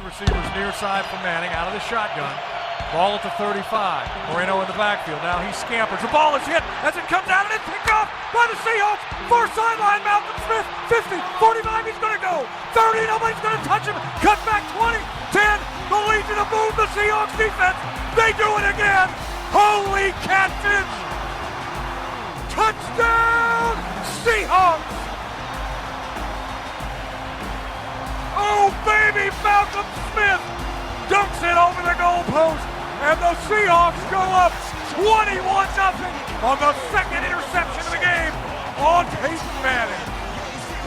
receivers near side for Manning, out of the shotgun. Ball at the 35. Moreno in the backfield. Now he scampers. The ball is hit as it comes out and it's picked off by the Seahawks. Far sideline, Malcolm Smith. 50, 45, he's going to go. 30, nobody's going to touch him. Cut back 20, 10. The Legion of Boom, the Seahawks defense. They do it again. Holy catfish. Touchdown, Seahawks. Oh, baby, Malcolm Smith dunks it over the goalpost, and the Seahawks go up 21-0 on the second interception of the game on Peyton Manning.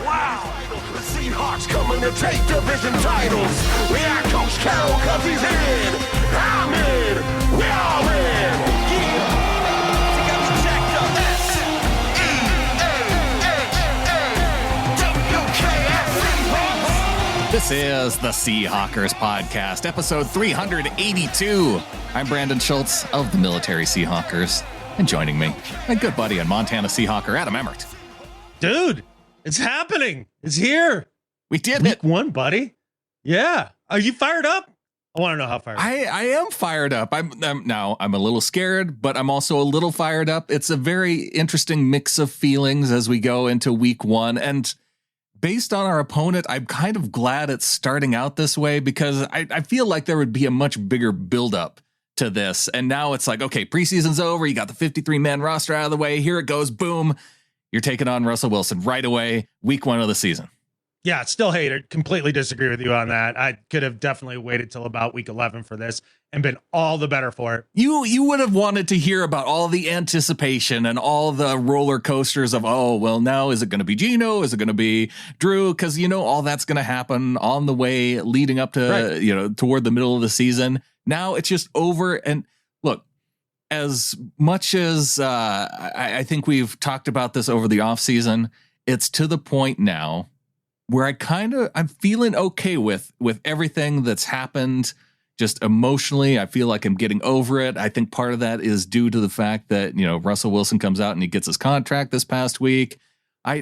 Wow. The Seahawks coming to take division titles. We got Coach Carroll because he's in. I'm in. We all in. This is the Seahawkers Podcast, episode 382. I'm Brandon Schultz of the Military Seahawkers, and joining me, my good buddy and Montana Seahawker, Adam Emmert. Dude, it's happening. It's here. We did Week it. one, buddy. Yeah. Are you fired up? I want to know how fired up. I am fired up. I'm a little scared, but I'm also a little fired up. It's a very interesting mix of feelings as we go into week one, and based on our opponent, I'm kind of glad it's starting out this way because I feel like there would be a much bigger buildup to this. And now it's like, okay, preseason's over. You got the 53-man roster out of the way. Here it goes. Boom. You're taking on Russell Wilson right away. Week one of the season. Yeah, still hate it. Completely disagree with you on that. I could have definitely waited till about week 11 for this and been all the better for it. You would have wanted to hear about all the anticipation and all the roller coasters of, oh, well, now is it going to be Geno? Is it going to be Drew? Because, all that's going to happen on the way leading up to, toward the middle of the season. Now it's just over. And look, as much as I think we've talked about this over the offseason, it's to the point now where I'm feeling okay with everything that's happened. Just emotionally, I feel like I'm getting over it. I think part of that is due to the fact that, Russell Wilson comes out and he gets his contract this past week. I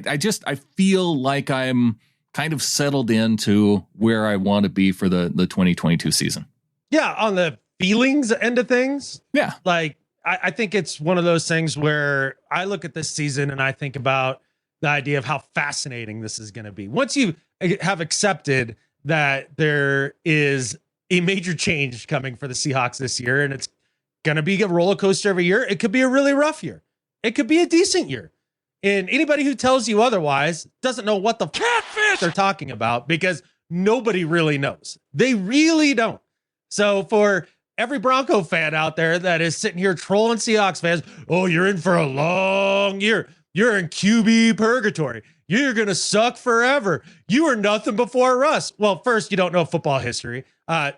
feel like I'm kind of settled into where I want to be for the 2022 season. Yeah, on the feelings end of things. Yeah. Like, I think it's one of those things where I look at this season and I think about the idea of how fascinating this is going to be. Once you have accepted that there is a major change coming for the Seahawks this year, and it's going to be a roller coaster every year. It could be a really rough year. It could be a decent year. And anybody who tells you otherwise doesn't know what the catfish they're talking about, because nobody really knows. They really don't. So for every Bronco fan out there that is sitting here trolling Seahawks fans, oh, you're in for a long year. You're in QB purgatory. You're going to suck forever. You were nothing before Russ. Well, first, you don't know football history.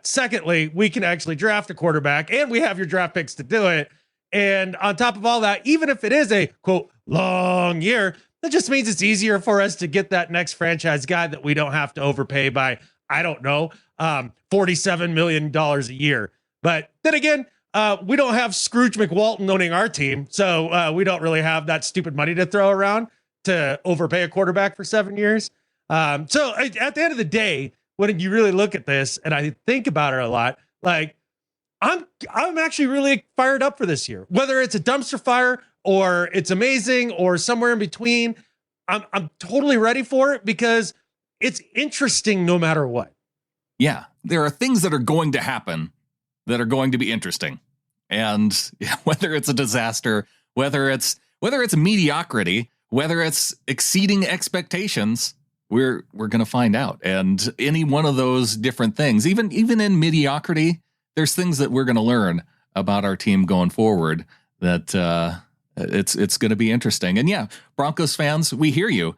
Secondly, we can actually draft a quarterback, and we have your draft picks to do it. And on top of all that, even if it is a, quote, long year, that just means it's easier for us to get that next franchise guy that we don't have to overpay by, I don't know, $47 million a year. But then again, we don't have Scrooge McWalton owning our team, so we don't really have that stupid money to throw around to overpay a quarterback for 7 years. So at the end of the day, when you really look at this, and I think about it a lot, like I'm actually really fired up for this year. Whether it's a dumpster fire or it's amazing or somewhere in between, I'm totally ready for it because it's interesting no matter what. Yeah, there are things that are going to happen that are going to be interesting. And whether it's a disaster, whether it's mediocrity, whether it's exceeding expectations, we're going to find out. And any one of those different things, even in mediocrity, there's things that we're going to learn about our team going forward that it's going to be interesting. And yeah, Broncos fans, we hear you.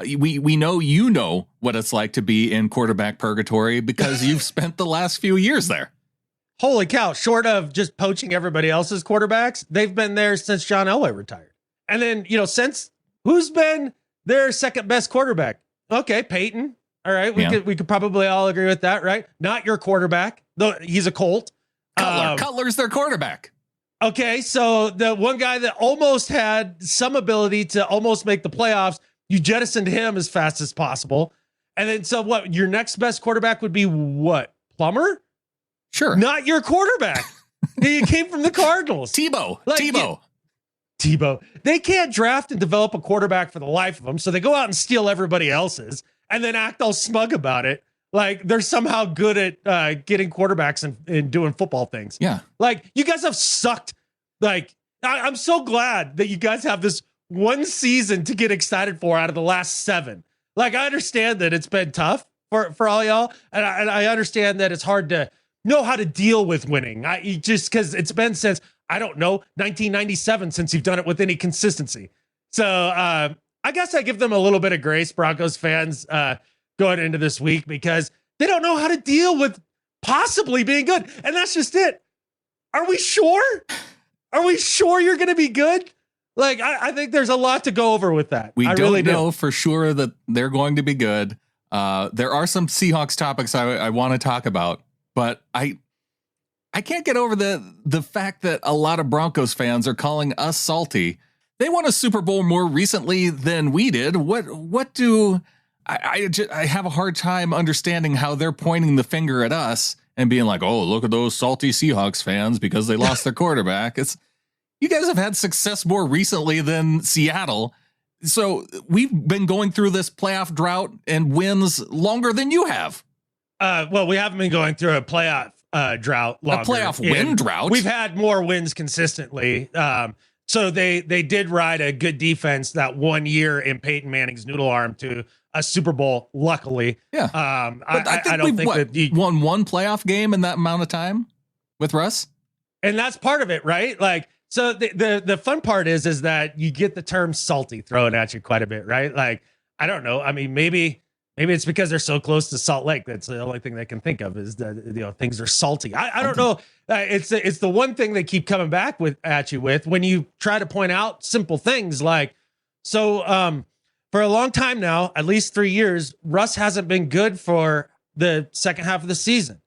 We know what it's like to be in quarterback purgatory because you've spent the last few years there. Holy cow. Short of just poaching everybody else's quarterbacks, they've been there since John Elway retired. And then, since who's been their second best quarterback? Okay, Peyton. All right. We could probably all agree with that, right? Not your quarterback, though he's a Colt. Cutler's their quarterback. Okay. So the one guy that almost had some ability to almost make the playoffs, you jettisoned him as fast as possible. And then, so what, your next best quarterback would be what? Plummer, Sure. not your quarterback. He came from the Cardinals. Tebow. Tebow. They can't draft and develop a quarterback for the life of them, so they go out and steal everybody else's and then act all smug about it. Like they're somehow good at getting quarterbacks and doing football things. Yeah. Like you guys have sucked. Like I'm so glad that you guys have this one season to get excited for out of the last 7. Like I understand that it's been tough for all y'all. And I understand that it's hard to know how to deal with winning. Just because it's been since, I don't know, 1997 since you've done it with any consistency. So I guess I give them a little bit of grace, Broncos fans, going into this week because they don't know how to deal with possibly being good. And that's just it. Are we sure? Are we sure you're going to be good? Like, I think there's a lot to go over with that. We don't really know for sure that they're going to be good. There are some Seahawks topics I want to talk about, but I can't get over the fact that a lot of Broncos fans are calling us salty. They won a Super Bowl more recently than we did. What do I have a hard time understanding how they're pointing the finger at us and being like, oh, look at those salty Seahawks fans because they lost their quarterback. You guys have had success more recently than Seattle. So we've been going through this playoff drought and wins longer than you have. Well, we haven't been going through a playoff drought longer. A playoff win drought. We've had more wins consistently. So they did ride a good defense that 1 year in Peyton Manning's noodle arm to a Super Bowl, luckily. Yeah. I don't think that you won one playoff game in that amount of time with Russ. And that's part of it, right? Like, so the fun part is that you get the term salty thrown at you quite a bit, right? Like, I don't know. I mean, maybe it's because they're so close to Salt Lake. That's the only thing they can think of is that, things are salty. I don't know. It's the one thing they keep coming back at you with when you try to point out simple things like, so for a long time now, at least 3 years, Russ hasn't been good for the second half of the season.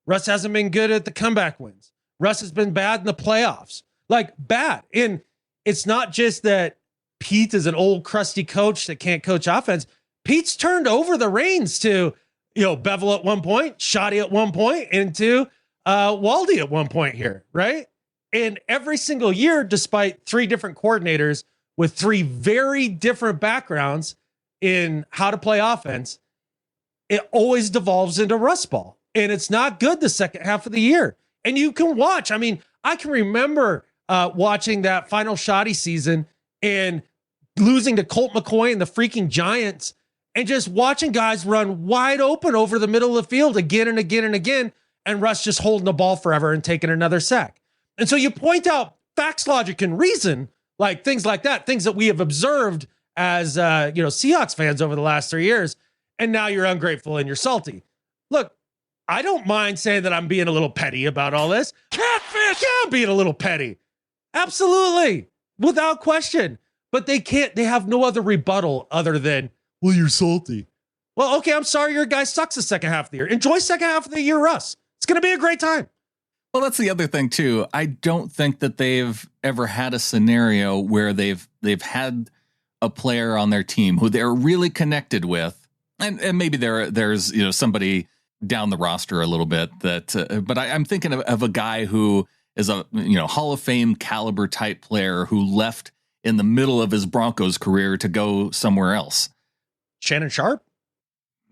Russ hasn't been good at the comeback wins. Russ has been bad in the playoffs, like bad. And it's not just that Pete is an old crusty coach that can't coach offense. Pete's turned over the reins to, Bevel at one point, Shoddy at one point, into Waldy at one point here, right? And every single year, despite 3 different coordinators with 3 very different backgrounds in how to play offense, it always devolves into Russ ball. And it's not good the second half of the year. And you can watch. I mean, I can remember watching that final Shoddy season and losing to Colt McCoy and the freaking Giants and just watching guys run wide open over the middle of the field again and again and again, and Russ just holding the ball forever and taking another sack. And so you point out facts, logic, and reason, like things like that, things that we have observed as, Seahawks fans over the last 3 years, and now you're ungrateful and you're salty. Look, I don't mind saying that I'm being a little petty about all this. Catfish! Yeah, I'm being a little petty. Absolutely. Without question. But they have no other rebuttal other than, well, you're salty. Well, okay, I'm sorry your guy sucks the second half of the year. Enjoy second half of the year, Russ. It's going to be a great time. Well, that's the other thing, too. I don't think that they've ever had a scenario where they've had a player on their team who they're really connected with. And maybe there's somebody down the roster a little bit but I'm thinking of a guy who is a Hall of Fame caliber type player who left in the middle of his Broncos career to go somewhere else. Shannon Sharp?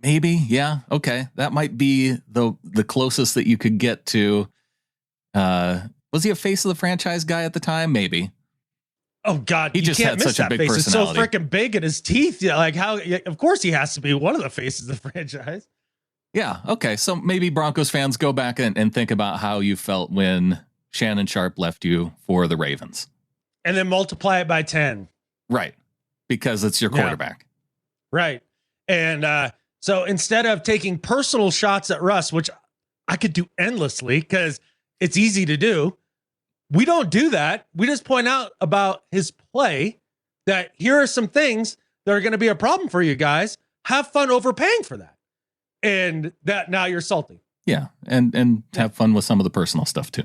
Maybe. Yeah. Okay. That might be the closest that you could get to. Was he a face of the franchise guy at the time? Maybe. Oh God. He just had such a big personality. It's so freaking big in his teeth. Yeah. Like how, of course he has to be one of the faces of the franchise. Yeah. Okay. So maybe Broncos fans go back and think about how you felt when Shannon Sharp left you for the Ravens. And then multiply it by 10. Right. Because it's your quarterback. Yeah. Right. And so instead of taking personal shots at Russ, which I could do endlessly because it's easy to do, we don't do that. We just point out about his play that here are some things that are going to be a problem for you guys. Have fun overpaying for that. And that now you're salty. Yeah. And have fun with some of the personal stuff too.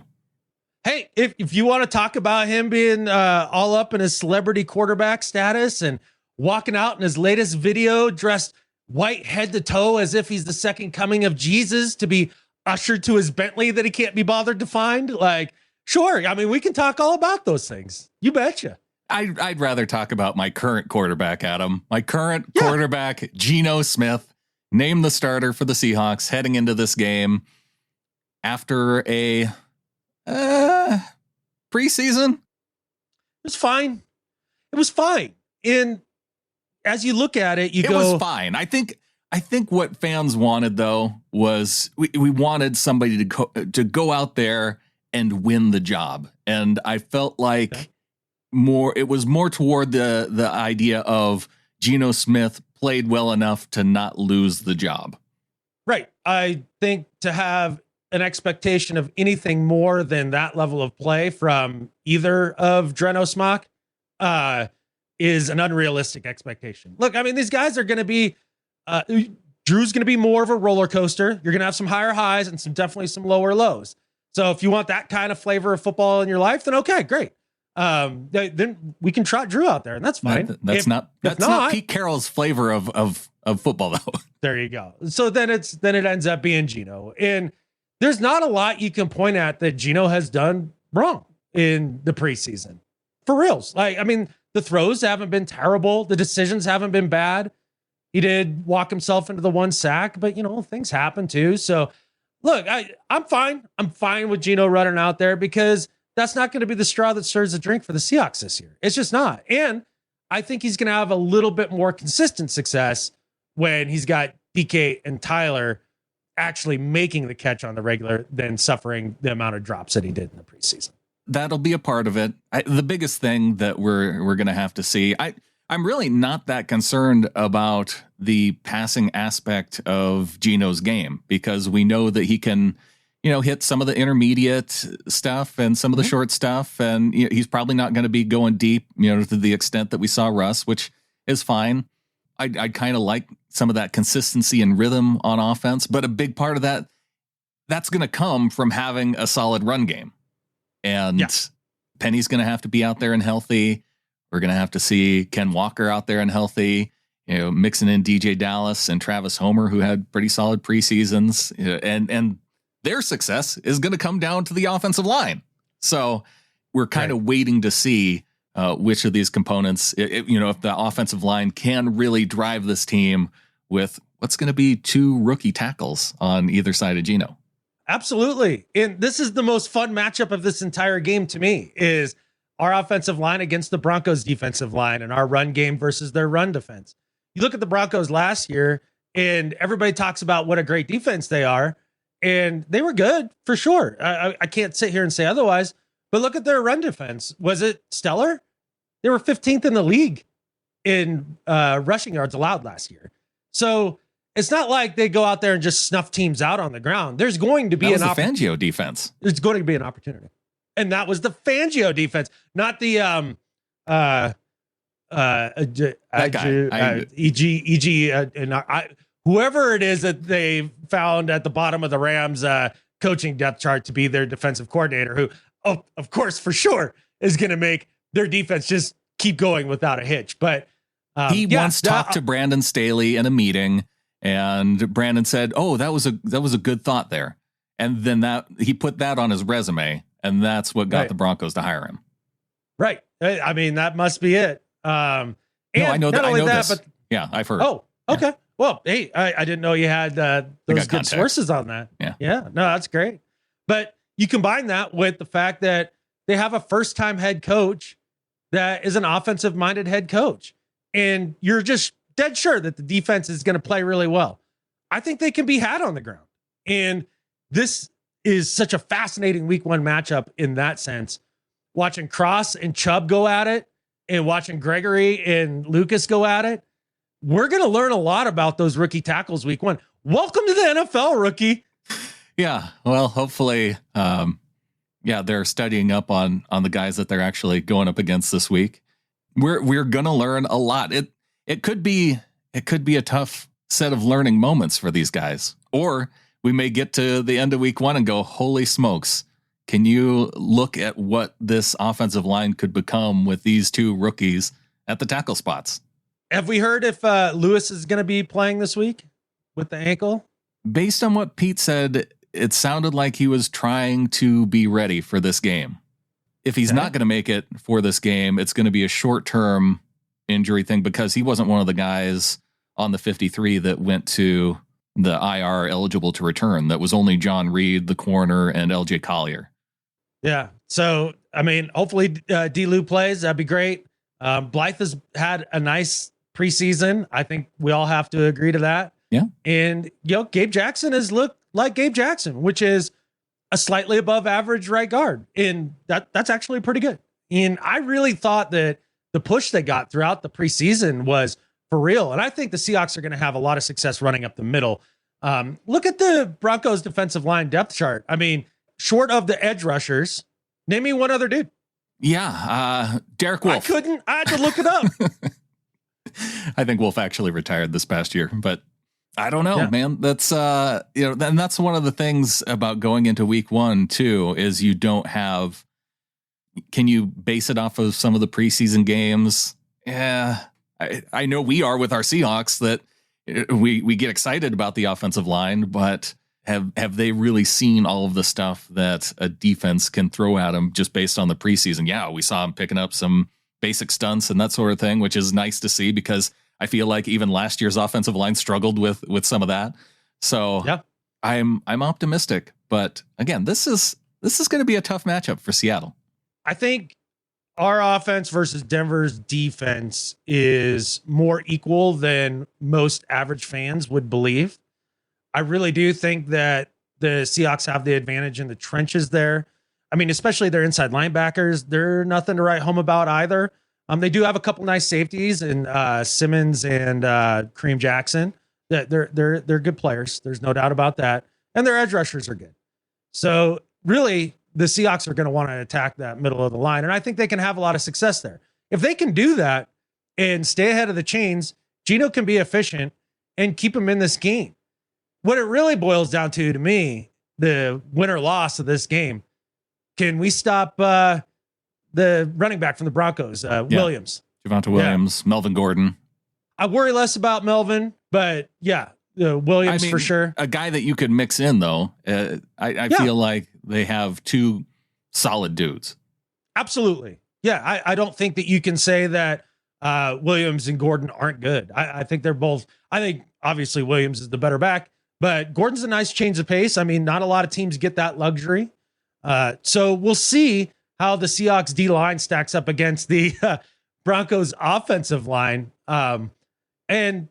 Hey, if you want to talk about him being all up in his celebrity quarterback status and walking out in his latest video dressed white head to toe as if he's the second coming of Jesus to be ushered to his Bentley that he can't be bothered to find? Like, sure. I mean, we can talk all about those things. You betcha. I'd rather talk about my current quarterback, Adam. My current quarterback, Geno Smith, named the starter for the Seahawks heading into this game after a preseason. It was fine. It was fine. And as you look at it, it was fine. I think what fans wanted, though, was we wanted somebody to go out there and win the job. And I felt like it was more toward the idea of Geno Smith played well enough to not lose the job. Right. I think to have an expectation of anything more than that level of play from either of Dreno Smock is an unrealistic expectation. Look, I mean, these guys are going to be, Drew's going to be more of a roller coaster. You're going to have some higher highs and definitely some lower lows. So if you want that kind of flavor of football in your life, then okay, great. Then we can trot Drew out there, and that's fine. That's not Pete Carroll's flavor of football, though. There you go. So then it ends up being Geno, and there's not a lot you can point at that Geno has done wrong in the preseason, for reals. Like, I mean, the throws haven't been terrible, the decisions haven't been bad. He did walk himself into the one sack, but things happen too. So look, I'm fine. I'm fine with Geno running out there because that's not going to be the straw that stirs the drink for the Seahawks this year. It's just not. And I think he's going to have a little bit more consistent success when he's got DK and Tyler actually making the catch on the regular than suffering the amount of drops that he did in the preseason. That'll be a part of it. The biggest thing that we're going to have to see, I'm really not that concerned about the passing aspect of Geno's game because we know that he can hit some of the intermediate stuff and some of the short stuff. And he's probably not going to be going deep, to the extent that we saw Russ, which is fine. I kind of like some of that consistency and rhythm on offense, but a big part of that's going to come from having a solid run game. And Penny's going to have to be out there and healthy. We're going to have to see Ken Walker out there and healthy, mixing in DJ Dallas and Travis Homer, who had pretty solid preseasons, and their success is going to come down to the offensive line. So we're kind of waiting to see which of these components, if the offensive line can really drive this team with what's going to be two rookie tackles on either side of Geno. Absolutely. And this is the most fun matchup of this entire game to me is our offensive line against the Broncos defensive line and our run game versus their run defense. You look at the Broncos last year and everybody talks about what a great defense they are. And they were good for sure. I can't sit here and say otherwise, but look at their run defense. Was it stellar? They were 15th in the league in rushing yards allowed last year. So it's not like they go out there and just snuff teams out on the ground. There's going to be the Fangio defense. There's going to be an opportunity. And that was the Fangio defense, not the whoever it is that they found at the bottom of the Rams coaching depth chart to be their defensive coordinator, who, of course, for sure, is going to make their defense just keep going without a hitch. But he once talked to Brandon Staley in a meeting, and Brandon said, "Oh, that was a good thought there," and then he put that on his resume, and that's what got the Broncos to hire him. Right. I mean, that must be it. No, I know that. I know this. But yeah, I've heard. Oh, okay. Yeah. Well, hey, I didn't know you had those good sources on that. Yeah. No, that's great. But you combine that with the fact that they have a first-time head coach that is an offensive-minded head coach, and you're just dead sure that the defense is going to play really well. I think they can be had on the ground, and this is such a fascinating week one matchup in that sense. Watching Cross and Chubb go at it, and watching Gregory and Lucas go at it. We're going to learn a lot about those rookie tackles week one. Welcome to the NFL, rookie. Yeah. Well, hopefully, they're studying up on the guys that they're actually going up against this week. We're going to learn a lot. It could be a tough set of learning moments for these guys, or we may get to the end of week one and go, holy smokes. Can you look at what this offensive line could become with these two rookies at the tackle spots? Have we heard if Lewis is going to be playing this week with the ankle? Based on what Pete said, it sounded like he was trying to be ready for this game. If he's not going to make it for this game, it's going to be a short-term injury thing because he wasn't one of the guys on the 53 that went to the IR eligible to return. That was only John Reed, the corner, and LJ Collier. Yeah. So, I mean, hopefully D-Lou plays. That'd be great. Blythe has had a nice preseason. I think we all have to agree to that. Yeah. And, Gabe Jackson has looked like Gabe Jackson, which is a slightly above average right guard. And that's actually pretty good. And I really thought that the push they got throughout the preseason was for real. And I think the Seahawks are going to have a lot of success running up the middle. Look at the Broncos defensive line depth chart. I mean, short of the edge rushers, name me one other dude. Yeah. Derek Wolf. I had to look it up. I think Wolf actually retired this past year, but I don't know, man. That's, and that's one of the things about going into week one too, is you don't have, can you base it off of some of the preseason games? Yeah. I know we are with our Seahawks that we get excited about the offensive line, but have they really seen all of the stuff that a defense can throw at them just based on the preseason? Yeah, we saw them picking up some basic stunts and that sort of thing, which is nice to see because I feel like even last year's offensive line struggled with some of that. So yeah, I'm optimistic, but again, this is going to be a tough matchup for Seattle. I think our offense versus Denver's defense is more equal than most average fans would believe. I really do think that the Seahawks have the advantage in the trenches there. I mean, especially their inside linebackers. They're nothing to write home about either. They do have a couple nice safeties in Simmons and Kareem Jackson. They're good players. There's no doubt about that. And their edge rushers are good. So really, the Seahawks are going to want to attack that middle of the line. And I think they can have a lot of success there. If they can do that and stay ahead of the chains, Geno can be efficient and keep them in this game. What it really boils down to me, the win or loss of this game, can we stop the running back from the Broncos, Williams? Javonte Williams, Melvin Gordon. I worry less about Melvin, but Williams for sure. A guy that you could mix in, though. I feel like they have two solid dudes. Absolutely. Yeah, I don't think that you can say that Williams and Gordon aren't good. I think they're both. I think obviously Williams is the better back, but Gordon's a nice change of pace. I mean, not a lot of teams get that luxury. So we'll see how the Seahawks D line stacks up against the Broncos offensive line. And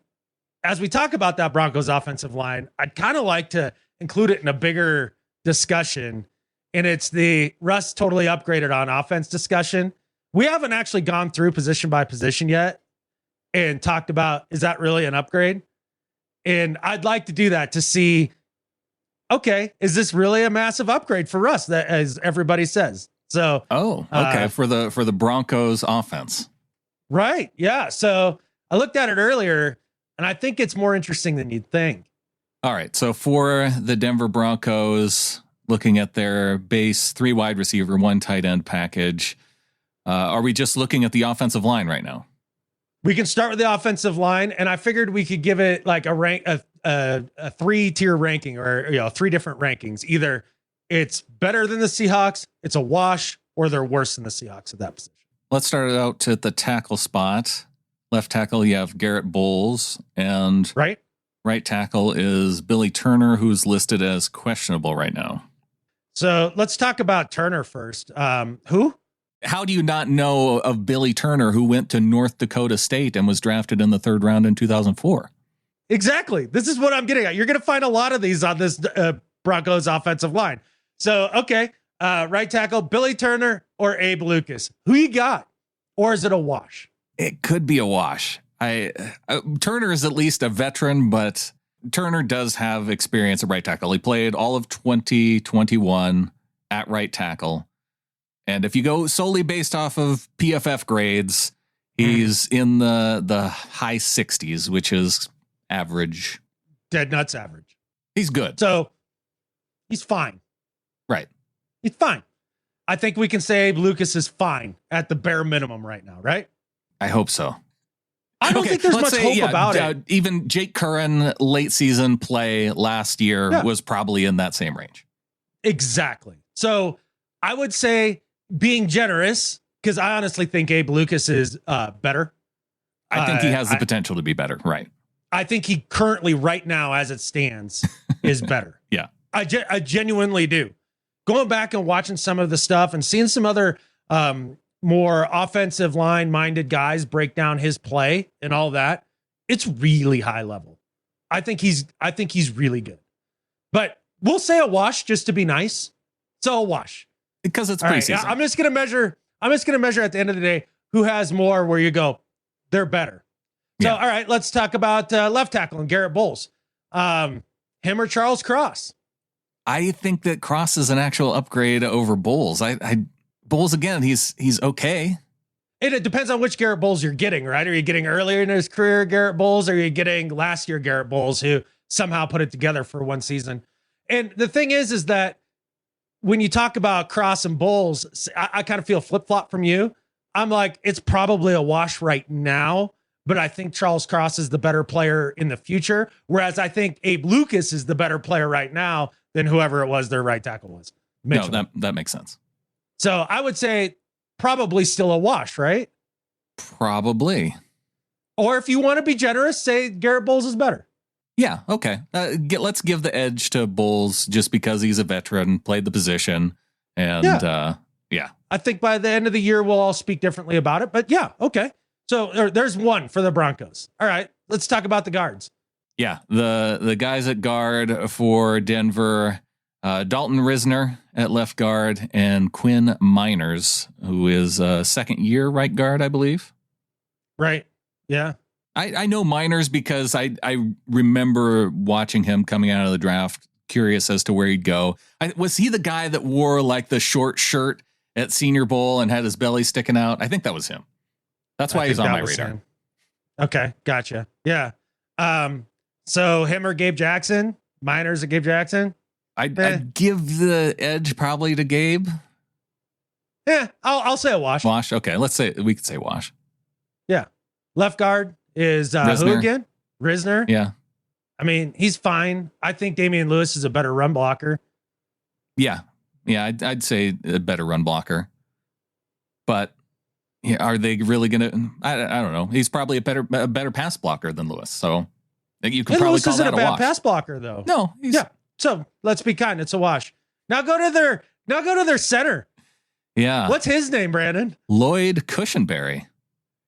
as we talk about that Broncos offensive line, I'd kind of like to include it in a bigger discussion. And it's the Russ totally upgraded on offense discussion. We haven't actually gone through position by position yet and talked about, is that really an upgrade? And I'd like to do that to see, okay, is this really a massive upgrade for Russ, that as everybody says? So, for the Broncos offense. Right. Yeah. So I looked at it earlier and I think it's more interesting than you'd think. All right. So for the Denver Broncos, looking at their base 3 wide receiver, 1 tight end package, are we just looking at the offensive line right now? We can start with the offensive line, and I figured we could give it like a 3-tier ranking, or 3 different rankings. Either it's better than the Seahawks, it's a wash, or they're worse than the Seahawks at that position. Let's start it out at the tackle spot. Left tackle, you have Garrett Bowles, and right tackle is Billy Turner, who's listed as questionable right now. So let's talk about Turner first. Who? How do you not know of Billy Turner, who went to North Dakota State and was drafted in the 3rd round in 2004? Exactly. This is what I'm getting at. You're going to find a lot of these on this Broncos offensive line. So, okay. Right tackle, Billy Turner or Abe Lucas? Who you got? Or is it a wash? It could be a wash. Turner is at least a veteran, but Turner does have experience at right tackle. He played all of 2021 at right tackle. And if you go solely based off of PFF grades, he's in the high 60s, which is average. Dead nuts average. He's good. So he's fine. Right. He's fine. I think we can say Lucas is fine at the bare minimum right now, right? I hope so. I don't think there's much hope about it. Even Jake Curran late season play last year was probably in that same range. Exactly. So I would say being generous, because I honestly think Abe Lucas is better. I think he has the potential to be better. Right. I think he currently, right now, as it stands, is better. Yeah. I genuinely do. Going back and watching some of the stuff and seeing some other more offensive line minded guys break down his play and all that, it's really high level. I think he's really good. But we'll say a wash just to be nice. So a wash. Because it's preseason. Right, I'm just gonna measure at the end of the day who has more where you go, they're better. So all right, let's talk about left tackle and Garrett Bowles. Him or Charles Cross? I think that Cross is an actual upgrade over Bowles. Bowles again, he's okay. It depends on which Garrett Bowles you're getting, right? Are you getting earlier in his career Garrett Bowles, or are you getting last year Garrett Bowles, who somehow put it together for one season? And the thing is that when you talk about Cross and Bowles, I kind of feel flip-flop from you. I'm like, it's probably a wash right now, but I think Charles Cross is the better player in the future. Whereas I think Abe Lucas is the better player right now than whoever it was their right tackle was. Mitchell. No, that makes sense. So I would say probably still a wash, right? Probably. Or if you want to be generous, say Garrett Bowles is better. Yeah. Okay. Let's give the edge to Bowles just because he's a veteran, played the position. And yeah. I think by the end of the year, we'll all speak differently about it. But yeah. Okay. So there's one for the Broncos. All right. Let's talk about the guards. Yeah. The guys at guard for Denver, Dalton Risner at left guard and Quinn Miners, who is a second year right guard, I believe. Right. Yeah. I know Miners because I remember watching him coming out of the draft, curious as to where he'd go. Was he the guy that wore like the short shirt at Senior Bowl and had his belly sticking out? I think that was him. That's why he's on my radar. Him. Okay. Gotcha. Yeah. So him or Gabe Jackson? Miners or Gabe Jackson? I'd give the edge probably to Gabe. Yeah, I'll say a wash. Wash. Okay, we could say wash. Yeah. Left guard is who again? Risner. Yeah. I mean, he's fine. I think Damian Lewis is a better run blocker. Yeah. Yeah, I'd say a better run blocker. But yeah, are they really going to? I don't know. He's probably a better pass blocker than Lewis. So you could probably Lewis call isn't that a bad wash. pass blocker, though. No. Yeah. So let's be kind. It's a wash. Now go to their center. Yeah. What's his name, Brandon? Lloyd Cushenberry.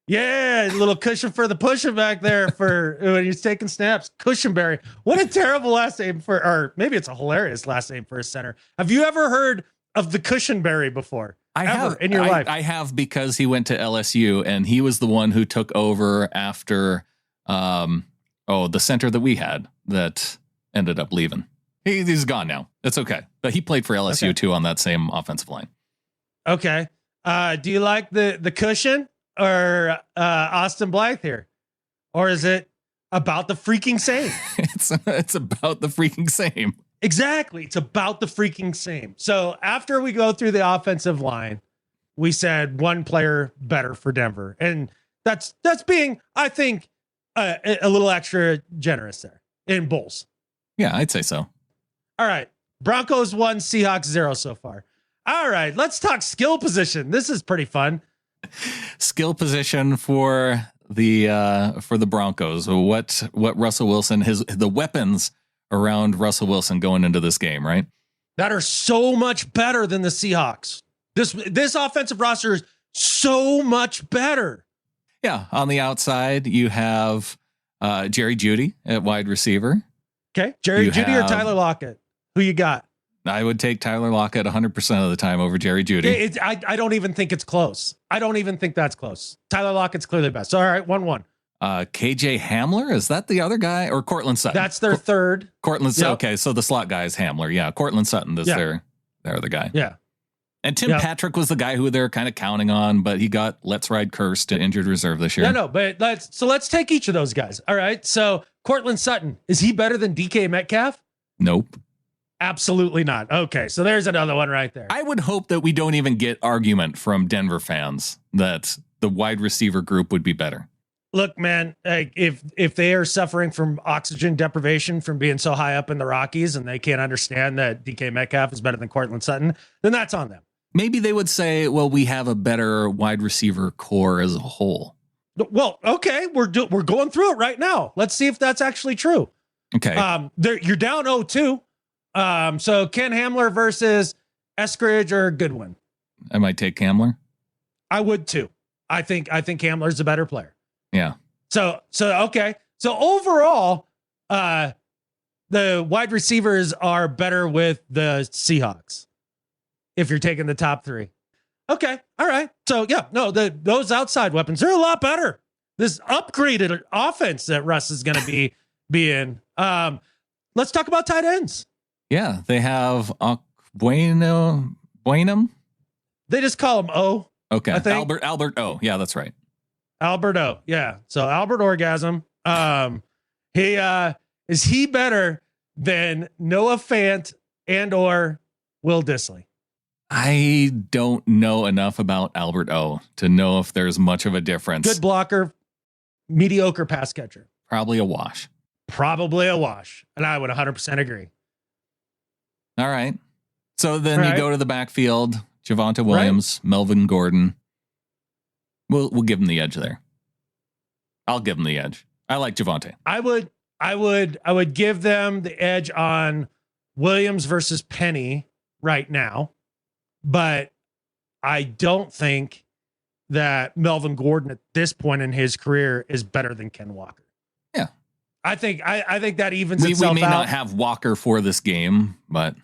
Yeah, a little cushion for the pushing back there for when he's taking snaps. Cushenberry. What a terrible last name or maybe it's a hilarious last name for a center. Have you ever heard of the Cushenberry before? I have in your life. I have, because he went to LSU and he was the one who took over after the center that we had that ended up leaving. He's gone now. It's okay. But he played for LSU too on that same offensive line. Okay. Do you like the cushion or Austin Blythe here? Or is it about the freaking same? It's about the freaking same. Exactly. It's about the freaking same. So after we go through the offensive line, we said one player better for Denver. And that's being, I think, a little extra generous there in Bulls. Yeah, I'd say so. All right. Broncos 1, Seahawks 0 so far. All right. Let's talk skill position. This is pretty fun. Skill position for the Broncos. What Russell Wilson, the weapons around Russell Wilson going into this game, right? That are so much better than the Seahawks. This offensive roster is so much better. Yeah. On the outside, you have Jerry Jeudy at wide receiver. Okay. Jerry Jeudy or Tyler Lockett? Who you got? I would take Tyler Lockett 100% of the time over Jerry Jeudy. I don't even think it's close. I don't even think that's close. Tyler Lockett's clearly best. All right, 1-1. KJ Hamler, is that the other guy, or Cortland Sutton? That's their third. Cortland. Yep. Okay, so the slot guy is Hamler. Yeah, Cortland Sutton is their other guy. Yeah. And Tim Patrick was the guy who they're kind of counting on, but he got let's ride cursed to injured reserve this year. No, but let's take each of those guys. All right. So Cortland Sutton, is he better than DK Metcalf? Nope. Absolutely not. Okay, so there's another one right there. I would hope that we don't even get argument from Denver fans that the wide receiver group would be better. Look, man, like if they are suffering from oxygen deprivation from being so high up in the Rockies and they can't understand that DK Metcalf is better than Cortland Sutton, then that's on them. Maybe they would say, well, we have a better wide receiver core as a whole. Well, okay, we're going through it right now. Let's see if that's actually true. Okay. You're down 0-2. So Ken Hamler versus Eskridge or Goodwin. I might take Hamler. I would too. I think Hamler's a better player. Yeah. So okay. So overall, the wide receivers are better with the Seahawks. If you're taking the top three. Okay. All right. So yeah, no, those outside weapons are a lot better. This upgraded offense that Russ is going to be in. Let's talk about tight ends. Yeah. They have Buenum. They just call him O. Okay. I think. Albert O. Yeah, that's right. Albert O. Yeah. So Albert Orgasm. Is he better than Noah Fant and or Will Dissly? I don't know enough about Albert O to know if there's much of a difference. Good blocker, mediocre pass catcher. Probably a wash. And I would 100% agree. All right. So then All you right. go to the backfield, Javonte Williams, Melvin Gordon. We'll give him the edge there. I'll give him the edge. I like Javonte. I would give them the edge on Williams versus Penny right now, but I don't think that Melvin Gordon at this point in his career is better than Ken Walker. Yeah. I think that evens We itself may out. not have Walker for this game, but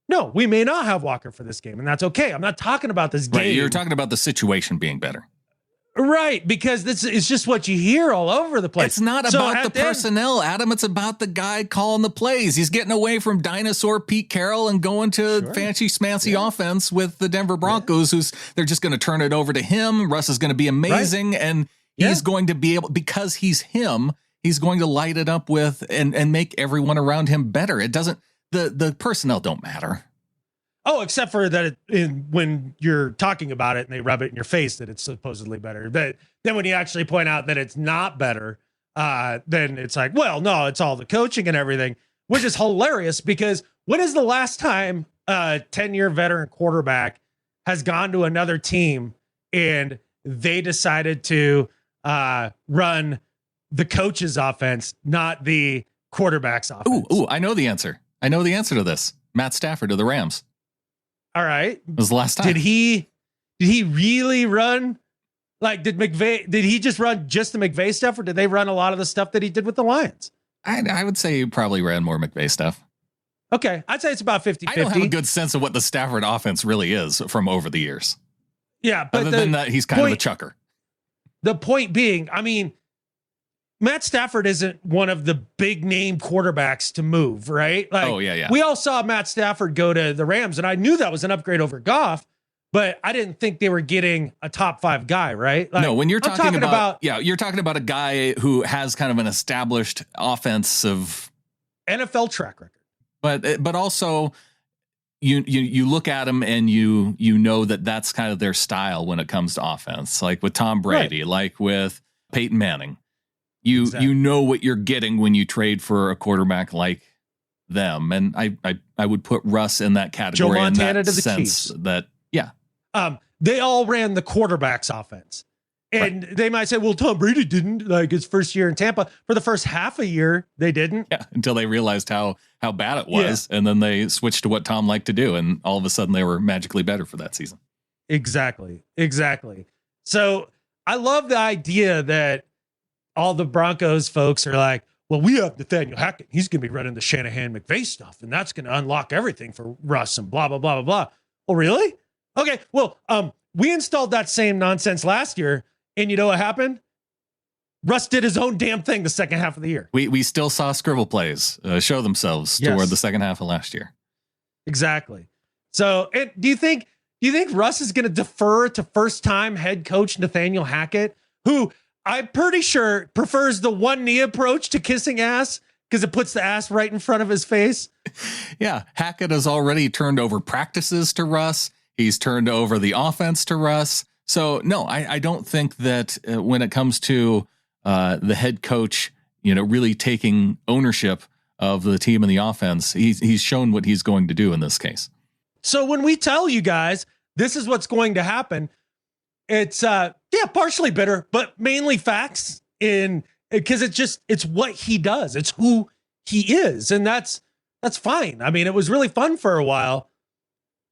No, we may not have Walker for this game, and that's okay. I'm not talking about this game. right, you're talking about the situation being better. Right, because this is just what you hear all over the place. It's not So about at the end- personnel, Adam. It's about the guy calling the plays. He's getting away from dinosaur Pete Carroll and going to Sure. fancy schmancy offense with the Denver Broncos, they're just going to turn it over to him. Russ is going to be amazing, and he's going to be able, because he's him, he's going to light it up with and make everyone around him better. It doesn't, the personnel don't matter. Oh, except for that when you're talking about it and they rub it in your face that it's supposedly better. Then when you actually point out that it's not better, then it's like, well, no, it's all the coaching and everything, which is hilarious because when is the last time a 10-year veteran quarterback has gone to another team and they decided to run the coach's offense, not the quarterback's offense? Ooh, I know the answer. I know the answer to this. Matt Stafford to the Rams. All right. It was the last time. Did he really run? Like, did he just run just the McVay stuff, or did they run a lot of the stuff that he did with the Lions? I would say he probably ran more McVay stuff. Okay. I'd say it's about 50-50. I don't have a good sense of what the Stafford offense really is from over the years. Yeah. But Other than that, he's kind of a chucker. The point being, I mean, Matt Stafford isn't one of the big name quarterbacks to move, right? Like, Oh, yeah. We all saw Matt Stafford go to the Rams, and I knew that was an upgrade over Goff, but I didn't think they were getting a top 5 guy, right? Like, No, when you're I'm talking about you're talking about a guy who has kind of an established offensive NFL track record. but also you look at him and you know that that's kind of their style when it comes to offense, like with Tom Brady, like with Peyton Manning. You know what you're getting when you trade for a quarterback like them, and I would put Russ in that category. Joe Montana in that to the sense Chiefs. that They all ran the quarterback's offense. And they might say, well, Tom Brady didn't, like his first year in Tampa. For the first half a year, they didn't. Yeah, until they realized how bad it was, and then they switched to what Tom liked to do, and all of a sudden they were magically better for that season. Exactly. So I love the idea that all the Broncos folks are like, well, we have Nathaniel Hackett. He's going to be running the Shanahan McVay stuff, and that's going to unlock everything for Russ and blah, blah, blah, blah, blah. Oh, really? Okay. Well, we installed that same nonsense last year, and you know what happened? Russ did his own damn thing the second half of the year. We still saw scribble plays show themselves toward the second half of last year. Exactly. So, do you think Russ is going to defer to first-time head coach Nathaniel Hackett, who I'm pretty sure prefers the one knee approach to kissing ass because it puts the ass right in front of his face? Yeah, Hackett has already turned over practices to Russ. He's turned over the offense to Russ. So, no, I don't think that when it comes to the head coach, really taking ownership of the team and the offense. He's shown what he's going to do in this case. So when we tell you guys this is what's going to happen, it's partially bitter, but mainly facts because it's what he does. It's who he is. And that's fine. I mean, it was really fun for a while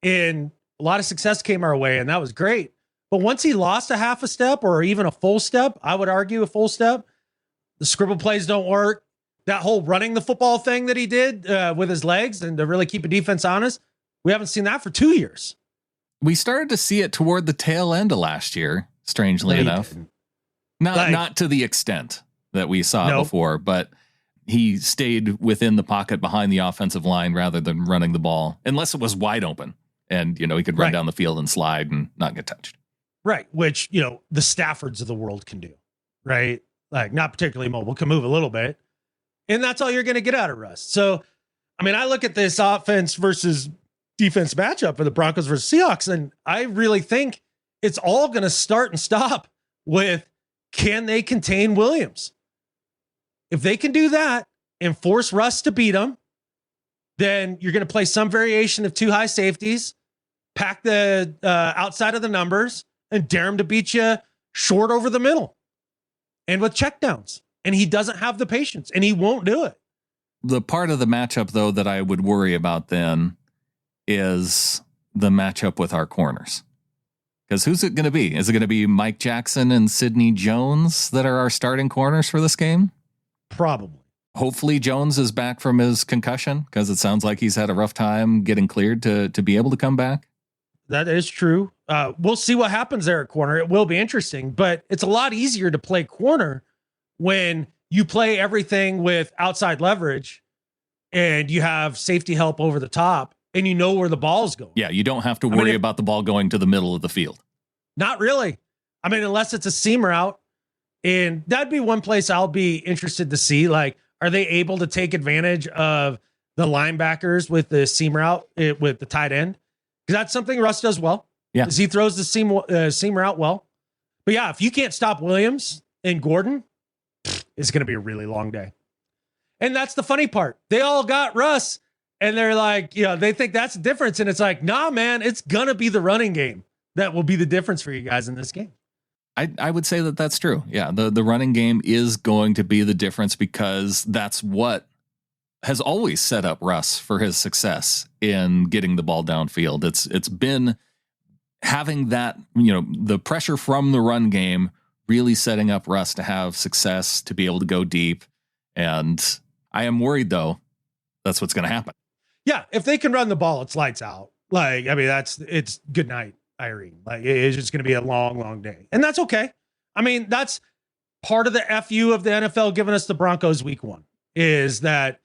and a lot of success came our way and that was great. But once he lost a half a step or even a full step, I would argue a full step, the scribble plays don't work. That whole running the football thing that he did with his legs and to really keep a defense honest, we haven't seen that for 2 years. We started to see it toward the tail end of last year, strangely enough. Not to the extent that we saw before, but he stayed within the pocket behind the offensive line rather than running the ball, unless it was wide open and, he could run down the field and slide and not get touched. Right. Which, the Staffords of the world can do, right? Like not particularly mobile, can move a little bit. And that's all you're going to get out of Russ. So, I mean, I look at this offense versus defense matchup for the Broncos versus Seahawks, and I really think it's all going to start and stop with, can they contain Williams? If they can do that and force Russ to beat him, then you're going to play some variation of 2 high safeties, pack the outside of the numbers, and dare him to beat you short over the middle and with checkdowns. And he doesn't have the patience and he won't do it. The part of the matchup, though, that I would worry about then is the matchup with our corners. Because who's it going to be? Is it going to be Mike Jackson and Sidney Jones that are our starting corners for this game? Probably. Hopefully Jones is back from his concussion, because it sounds like he's had a rough time getting cleared to be able to come back. That is true. We'll see what happens there at corner. It will be interesting, but it's a lot easier to play corner when you play everything with outside leverage and you have safety help over the top and you know where the ball's going. Yeah, you don't have to worry about the ball going to the middle of the field. Not really. I mean, unless it's a seam route. And that'd be one place I'll be interested to see. Like, are they able to take advantage of the linebackers with the seam route with the tight end? Because that's something Russ does well. Yeah, he throws the seam route well. But yeah, if you can't stop Williams and Gordon, it's going to be a really long day. And that's the funny part. They all got Russ and they're like, they think that's the difference. And it's like, nah, man, it's going to be the running game that will be the difference for you guys in this game. I would say that that's true. Yeah, the running game is going to be the difference because that's what has always set up Russ for his success in getting the ball downfield. It's been having that, the pressure from the run game really setting up Russ to have success, to be able to go deep. And I am worried, though, that's what's going to happen. Yeah, if they can run the ball, it's lights out. Like, I mean, it's good night, Irene. Like, it's just going to be a long, long day. And that's okay. I mean, that's part of the FU of the NFL giving us the Broncos week 1, is that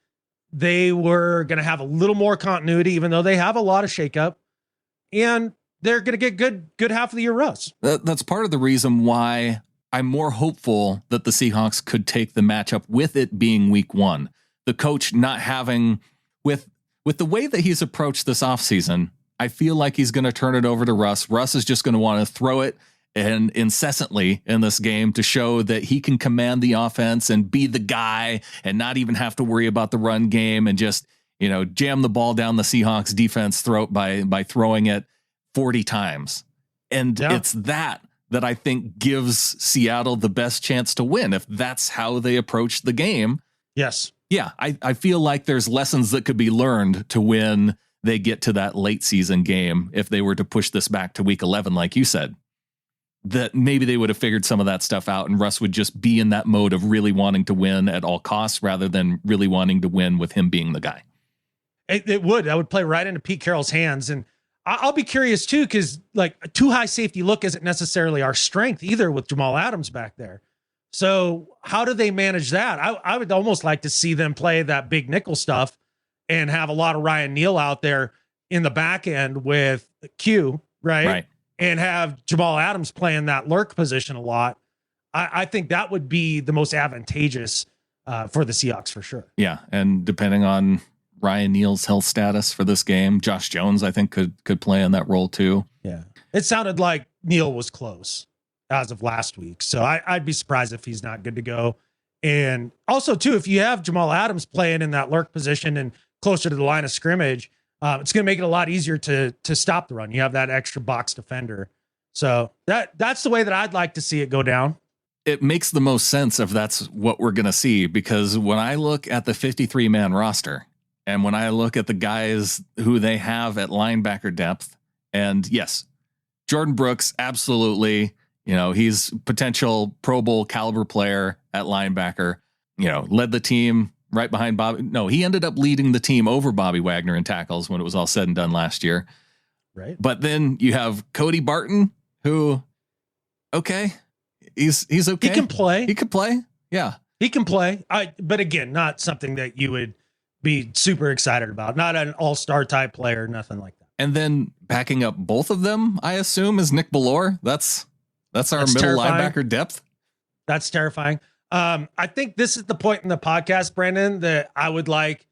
they were going to have a little more continuity, even though they have a lot of shakeup. And they're going to get good half of the year Russ. That's part of the reason why I'm more hopeful that the Seahawks could take the matchup with it being week 1. The coach not having, with the way that he's approached this offseason, I feel like he's going to turn it over to Russ. Russ is just going to want to throw it and incessantly in this game to show that he can command the offense and be the guy and not even have to worry about the run game and just, jam the ball down the Seahawks defense throat by throwing it 40 times. And it's that I think gives Seattle the best chance to win if that's how they approach the game. Yes. Yeah, I feel like there's lessons that could be learned to when they get to that late season game. If they were to push this back to week 11, like you said, that maybe they would have figured some of that stuff out and Russ would just be in that mode of really wanting to win at all costs rather than really wanting to win with him being the guy. It would. That would play right into Pete Carroll's hands. And I'll be curious too, because like a too high safety look isn't necessarily our strength either with Jamal Adams back there. So how do they manage that? I would almost like to see them play that big nickel stuff and have a lot of Ryan Neal out there in the back end with Q, right? And have Jamal Adams playing that lurk position a lot. I think that would be the most advantageous for the Seahawks for sure. Yeah, and depending on Ryan Neal's health status for this game, Josh Jones, I think could play in that role too. Yeah, it sounded like Neal was close. as of last week. So I'd be surprised if he's not good to go. And also, too, if you have Jamal Adams playing in that lurk position and closer to the line of scrimmage, it's going to make it a lot easier to stop the run. You have that extra box defender. So that's the way that I'd like to see it go down. It makes the most sense if that's what we're going to see, because when I look at the 53-man roster and when I look at the guys who they have at linebacker depth, and yes, Jordan Brooks, absolutely, he's potential Pro Bowl caliber player at linebacker, led the team right behind Bobby. No, he ended up leading the team over Bobby Wagner in tackles when it was all said and done last year. Right. But then you have Cody Barton, who, okay, he's okay. He can play. He could play. Yeah. He can play. But again, not something that you would be super excited about. Not an all-star type player, nothing like that. And then backing up both of them, I assume, is Nick Bellore. That's our middle terrifying. linebacker depth. That's terrifying. I think this is the point in the podcast, Brandon, that I would like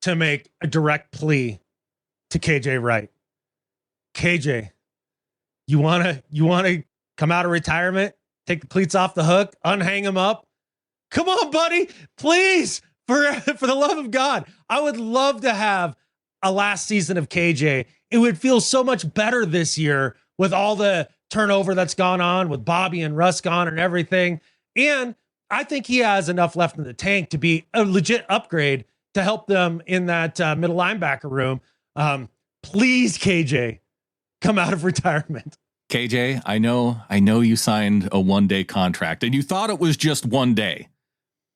to make a direct plea to KJ Wright. KJ, you wanna come out of retirement, take the cleats off the hook, unhang them up? Come on, buddy, please, for the love of God. I would love to have a last season of KJ. It would feel so much better this year with all the turnover that's gone on with Bobby and Russ gone and everything. And I think he has enough left in the tank to be a legit upgrade to help them in that middle linebacker room. Please, KJ, come out of retirement. KJ, I know you signed a 1-day contract and you thought it was just 1 day,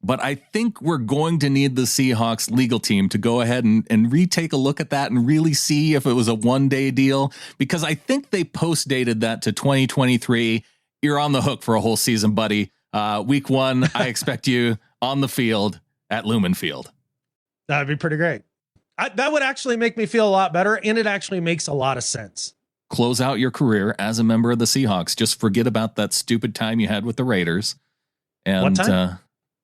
but I think we're going to need the Seahawks legal team to go ahead and retake a look at that and really see if it was a 1-day deal, because I think they post dated that to 2023. You're on the hook for a whole season, buddy. Week 1, I expect you on the field at Lumen Field. That'd be pretty great. That would actually make me feel a lot better, and it actually makes a lot of sense. Close out your career as a member of the Seahawks. Just forget about that stupid time you had with the Raiders. And what time?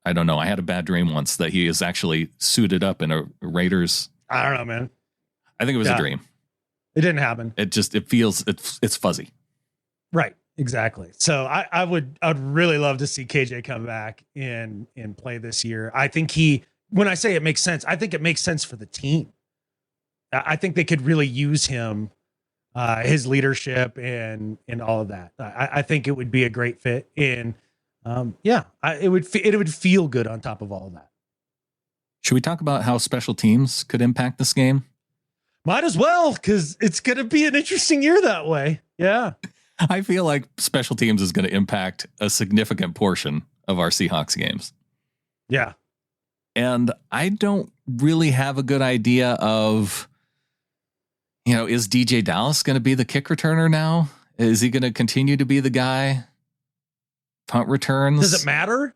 I don't know. I had a bad dream once that he is actually suited up in a Raiders. I don't know, man. I think it was a dream. It didn't happen. It's fuzzy. Right. Exactly. So I would really love to see KJ come back and play this year. I think when I say it makes sense, I think it makes sense for the team. I think they could really use him, his leadership and all of that. I think it would be a great fit. And it would feel good on top of all of that. Should we talk about how special teams could impact this game? Might as well, because it's going to be an interesting year that way. Yeah. I feel like special teams is going to impact a significant portion of our Seahawks games. Yeah. And I don't really have a good idea of, is DJ Dallas going to be the kick returner now? Is he going to continue to be the guy? Punt returns? Does it matter?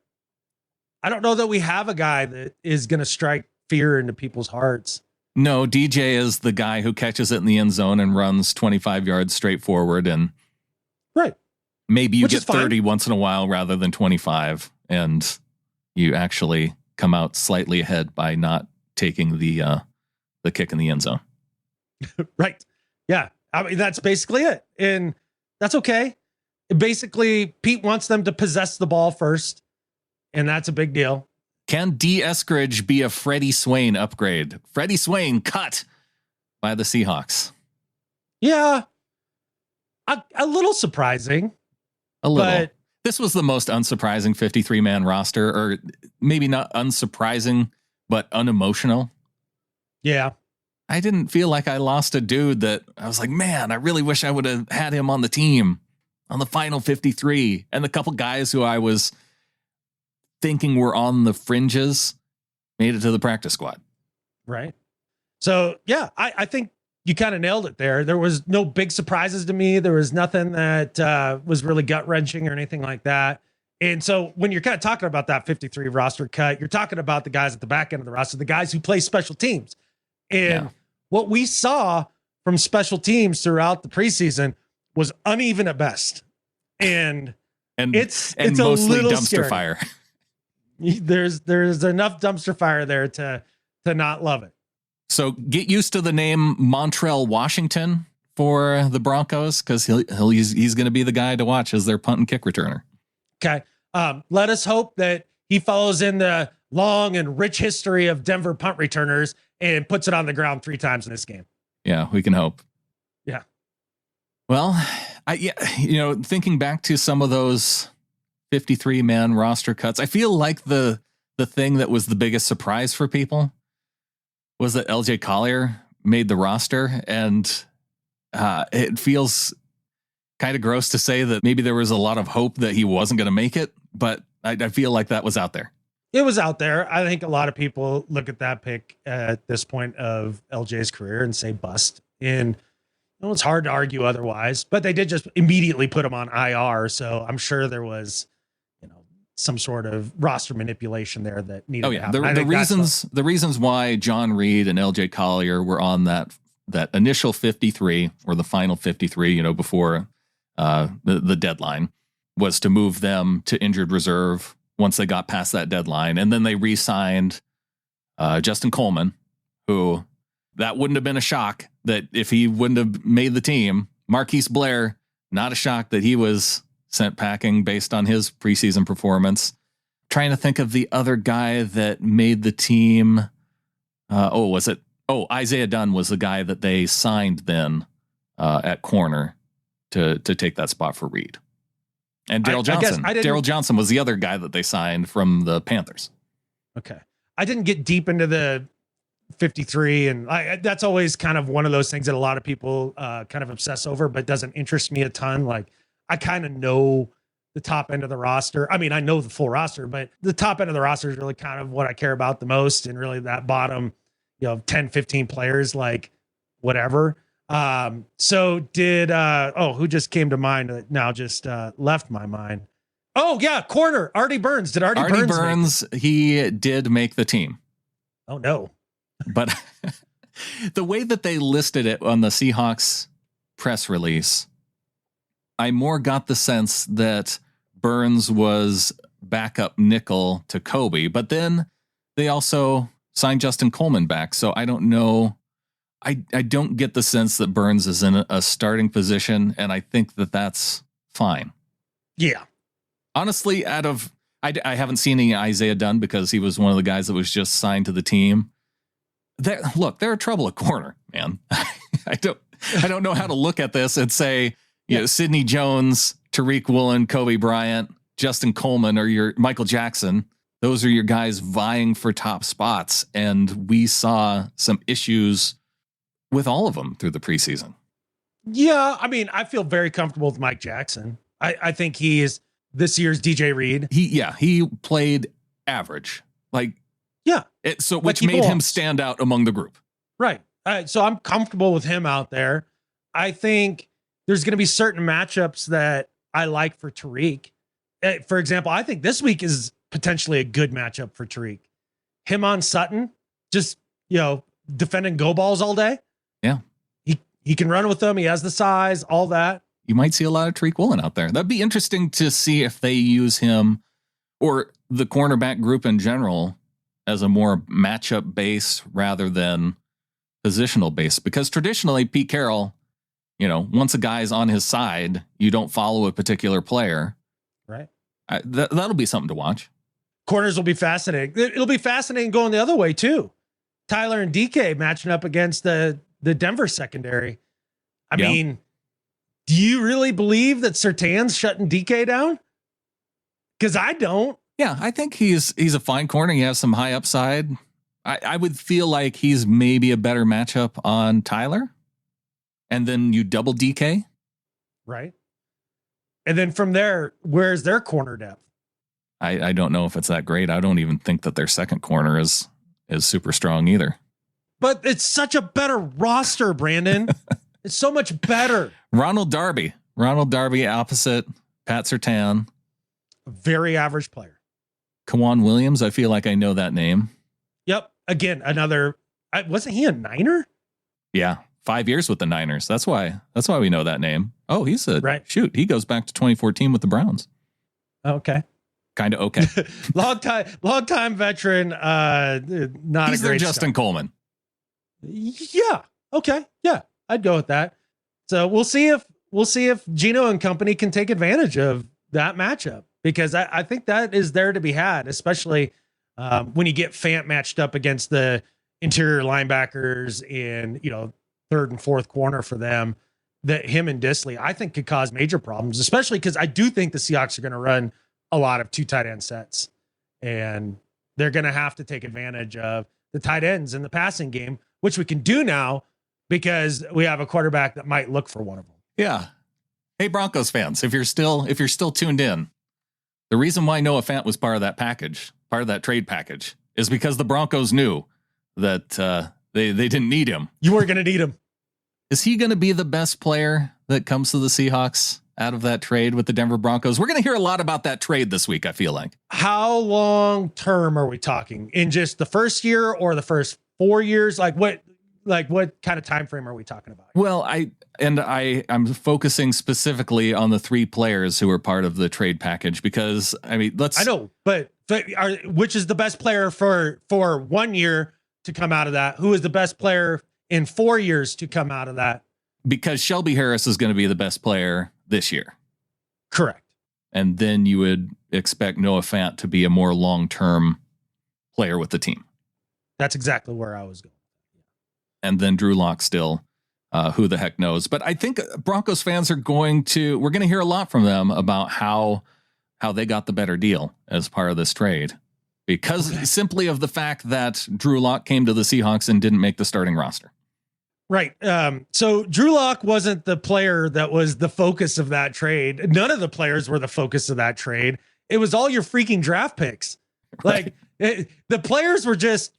I don't know that we have a guy that is going to strike fear into people's hearts. No, DJ is the guy who catches it in the end zone and runs 25 yards straight forward, and right. Maybe you get 30 once in a while rather than 25, and you actually come out slightly ahead by not taking the kick in the end zone. Right. Yeah. I mean, that's basically it. And that's okay. Basically, Pete wants them to possess the ball first, and that's a big deal. Can D. Eskridge be a Freddie Swain upgrade? Freddie Swain cut by the Seahawks. Yeah. A little surprising. A little. But this was the most unsurprising 53-man roster, or maybe not unsurprising, but unemotional. Yeah. I didn't feel like I lost a dude that I was like, man, I really wish I would have had him on the team on the final 53. And the couple guys who I was thinking were on the fringes made it to the practice squad. Right. So, yeah, I think you kind of nailed it there. There was no big surprises to me. There was nothing that was really gut wrenching or anything like that. And so when you're kind of talking about that 53 roster cut, you're talking about the guys at the back end of the roster, the guys who play special teams. And what we saw from special teams throughout the preseason was uneven at best. And it's a mostly little dumpster scary. fire. There's enough dumpster fire there to not love it. So get used to the name Montrell Washington for the Broncos because he's going to be the guy to watch as their punt and kick returner. Okay. Let us hope that he follows in the long and rich history of Denver punt returners and puts it on the ground 3 times in this game. Yeah, we can hope. Yeah. Well, thinking back to some of those 53-man roster cuts, I feel like the thing that was the biggest surprise for people was that LJ Collier made the roster, and it feels kind of gross to say that maybe there was a lot of hope that he wasn't going to make it, but I feel like that was out there. It was out there. I think a lot of people look at that pick at this point of LJ's career and say bust. And it's hard to argue otherwise, but they did just immediately put him on IR. So I'm sure there was, some sort of roster manipulation there that needed to happen. The reasons why John Reed and LJ Collier were on that initial 53 or the final 53, before the deadline, was to move them to injured reserve once they got past that deadline. And then they re-signed Justin Coleman, who that wouldn't have been a shock that if he wouldn't have made the team. Marquise Blair, not a shock that he was sent packing based on his preseason performance. Trying to think of the other guy that made the team. Isaiah Dunn was the guy that they signed then at corner to take that spot for Reed. And Daryl Johnson. Daryl Johnson was the other guy that they signed from the Panthers. Okay. I didn't get deep into the 53, and that's always kind of one of those things that a lot of people kind of obsess over, but doesn't interest me a ton. Like, I kind of know the top end of the roster. I mean, I know the full roster, but the top end of the roster is really kind of what I care about the most. And really that bottom, 10, 15 players, like whatever. So did, who just came to mind that now just left my mind? Oh yeah. Corner, Artie Burns. Did Artie Burns he did make the team. Oh no. But the way that they listed it on the Seahawks press release, I more got the sense that Burns was backup nickel to Kobe, but then they also signed Justin Coleman back. So I don't know. I don't get the sense that Burns is in a starting position, and I think that that's fine. Yeah. Honestly, I haven't seen any Isaiah Dunn because he was one of the guys that was just signed to the team. They're a trouble at corner, man. I don't know how to look at this and say, Sidney Jones, Tariq Woolen, Kobe Bryant, Justin Coleman, or your Michael Jackson. Those are your guys vying for top spots. And we saw some issues with all of them through the preseason. Yeah. I mean, I feel very comfortable with Mike Jackson. I think he is this year's DJ Reed. He played average. Which made him stand out among the group. Right. So I'm comfortable with him out there. I think there's going to be certain matchups that I like for Tariq. For example, I think this week is potentially a good matchup for Tariq. Him on Sutton, just, defending go balls all day. Yeah. He can run with them. He has the size, all that. You might see a lot of Tariq Woolen out there. That'd be interesting to see if they use him or the cornerback group in general as a more matchup base rather than positional base. Because traditionally, Pete Carroll, once a guy's on his side, you don't follow a particular player. Right. That'll be something to watch. Corners will be fascinating. It'll be fascinating going the other way too. Tyler and DK matching up against the Denver secondary. I mean, do you really believe that Surtain's shutting DK down? Because I don't. Yeah, I think he's a fine corner. He has some high upside. I would feel like he's maybe a better matchup on Tyler. And then you double DK. Right. And then from there, where's their corner depth? I don't know if it's that great. I don't even think that their second corner is super strong either. But it's such a better roster, Brandon. It's so much better. Ronald Darby opposite Pat Surtain. Very average player. Kawan Williams. I feel like I know that name. Yep. Again, wasn't he a Niner? Yeah. 5 years with the Niners. That's why we know that name. Oh, he goes back to 2014 with the Browns. Okay. Kind of okay. long time veteran. He's their Justin Coleman. Yeah. Okay. Yeah. I'd go with that. So we'll see if Gino and company can take advantage of that matchup, because I think that is there to be had, especially when you get Fant matched up against the interior linebackers in, third and fourth corner for them. That him and Disley, I think, could cause major problems, especially because I do think the Seahawks are going to run a lot of 2 tight end sets, and they're going to have to take advantage of the tight ends in the passing game, which we can do now because we have a quarterback that might look for one of them. Yeah. Hey, Broncos fans, if you're still tuned in, the reason why Noah Fant was part of that trade package, is because the Broncos knew that they didn't need him. You weren't going to need him. Is he going to be the best player that comes to the Seahawks out of that trade with the Denver Broncos? We're going to hear a lot about that trade this week, I feel like. How long term are we talking? In just the first year or the first 4 years? What kind of time frame are we talking about? Well, I'm focusing specifically on the 3 players who are part of the trade package, because I know, but which is the best player for 1 year to come out of that? Who is the best player in 4 years to come out of that? Because Shelby Harris is going to be the best player this year. Correct. And then you would expect Noah Fant to be a more long-term player with the team. That's exactly where I was going. And then Drew Lock still, who the heck knows? But I think Broncos fans we're going to hear a lot from them about how they got the better deal as part of this trade, because simply of the fact that Drew Lock came to the Seahawks and didn't make the starting roster. Right. So Drew Lock wasn't the player that was the focus of that trade. None of the players were the focus of that trade. It was all your freaking draft picks. Right. The players were just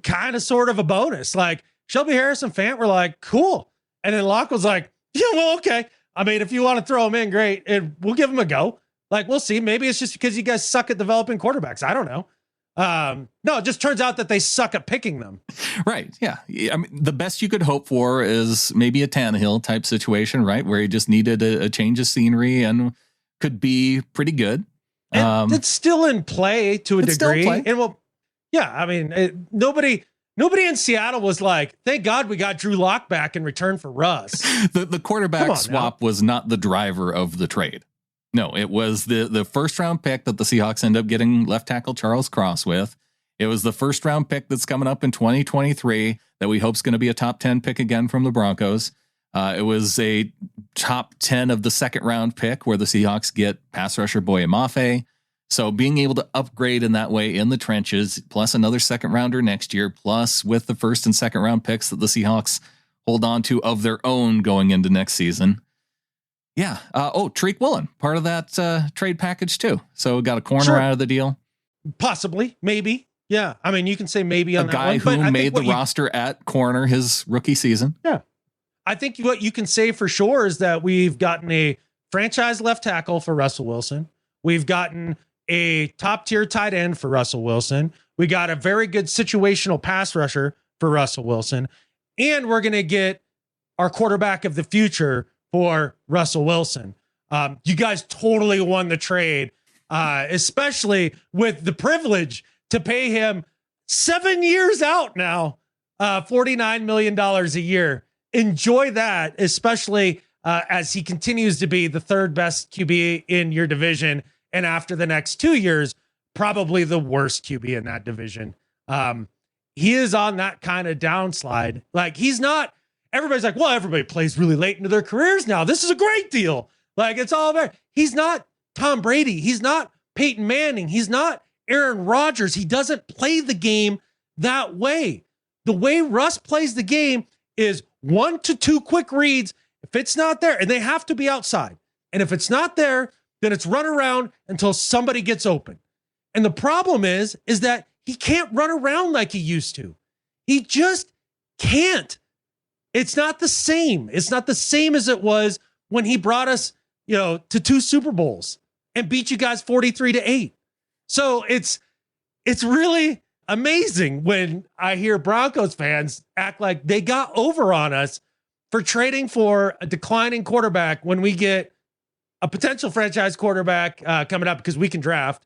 kind of sort of a bonus. Like Shelby Harris and Fant were like, cool. And then Lock was like, yeah, well, okay. I mean, if you want to throw him in, great. And we'll give him a go. Like, we'll see. Maybe it's just because you guys suck at developing quarterbacks. I don't know. No, it just turns out that they suck at picking them. Right. Yeah. I mean, the best you could hope for is maybe a Tannehill type situation, right? Where he just needed a change of scenery and could be pretty good. It's still in play to a degree. And well, yeah, I mean, nobody in Seattle was like, thank God we got Drew Lock back in return for Russ. The quarterback swap was not the driver of the trade. No, it was the first round pick that the Seahawks end up getting left tackle Charles Cross with. It was the first round pick that's coming up in 2023 that we hope is going to be a top 10 pick again from the Broncos. It was a top 10 of the second round pick where the Seahawks get pass rusher Boye Mafe. So being able to upgrade in that way in the trenches, plus another second rounder next year, plus with the first and second round picks that the Seahawks hold on to of their own going into next season. Yeah. Tariq Woolen, part of that trade package too. So we got a corner out of the deal. Possibly, maybe. Yeah. I mean, you can say maybe on a guy who made the roster at corner his rookie season. Yeah. I think what you can say for sure is that we've gotten a franchise left tackle for Russell Wilson. We've gotten a top tier tight end for Russell Wilson. We got a very good situational pass rusher for Russell Wilson. And we're going to get our quarterback of the future for Russell Wilson. You guys totally won the trade, especially with the privilege to pay him 7 years out now, $49 million a year. Enjoy that, especially as he continues to be the third best QB in your division. And after the next 2 years, probably the worst QB in that division. He is on that kind of downslide. Like he's not, everybody's like, well, everybody plays really late into their careers now. This is a great deal. Like it's all about, he's not Tom Brady. He's not Peyton Manning. He's not Aaron Rodgers. He doesn't play the game that way. The way Russ plays the game is 1 to 2 quick reads. If it's not there, and they have to be outside. And if it's not there, then it's run around until somebody gets open. And the problem is that he can't run around like he used to. He just can't. It's not the same. It's not the same as it was when he brought us, to 2 Super Bowls and beat you guys 43-8. So it's really amazing when I hear Broncos fans act like they got over on us for trading for a declining quarterback when we get a potential franchise quarterback coming up because we can draft.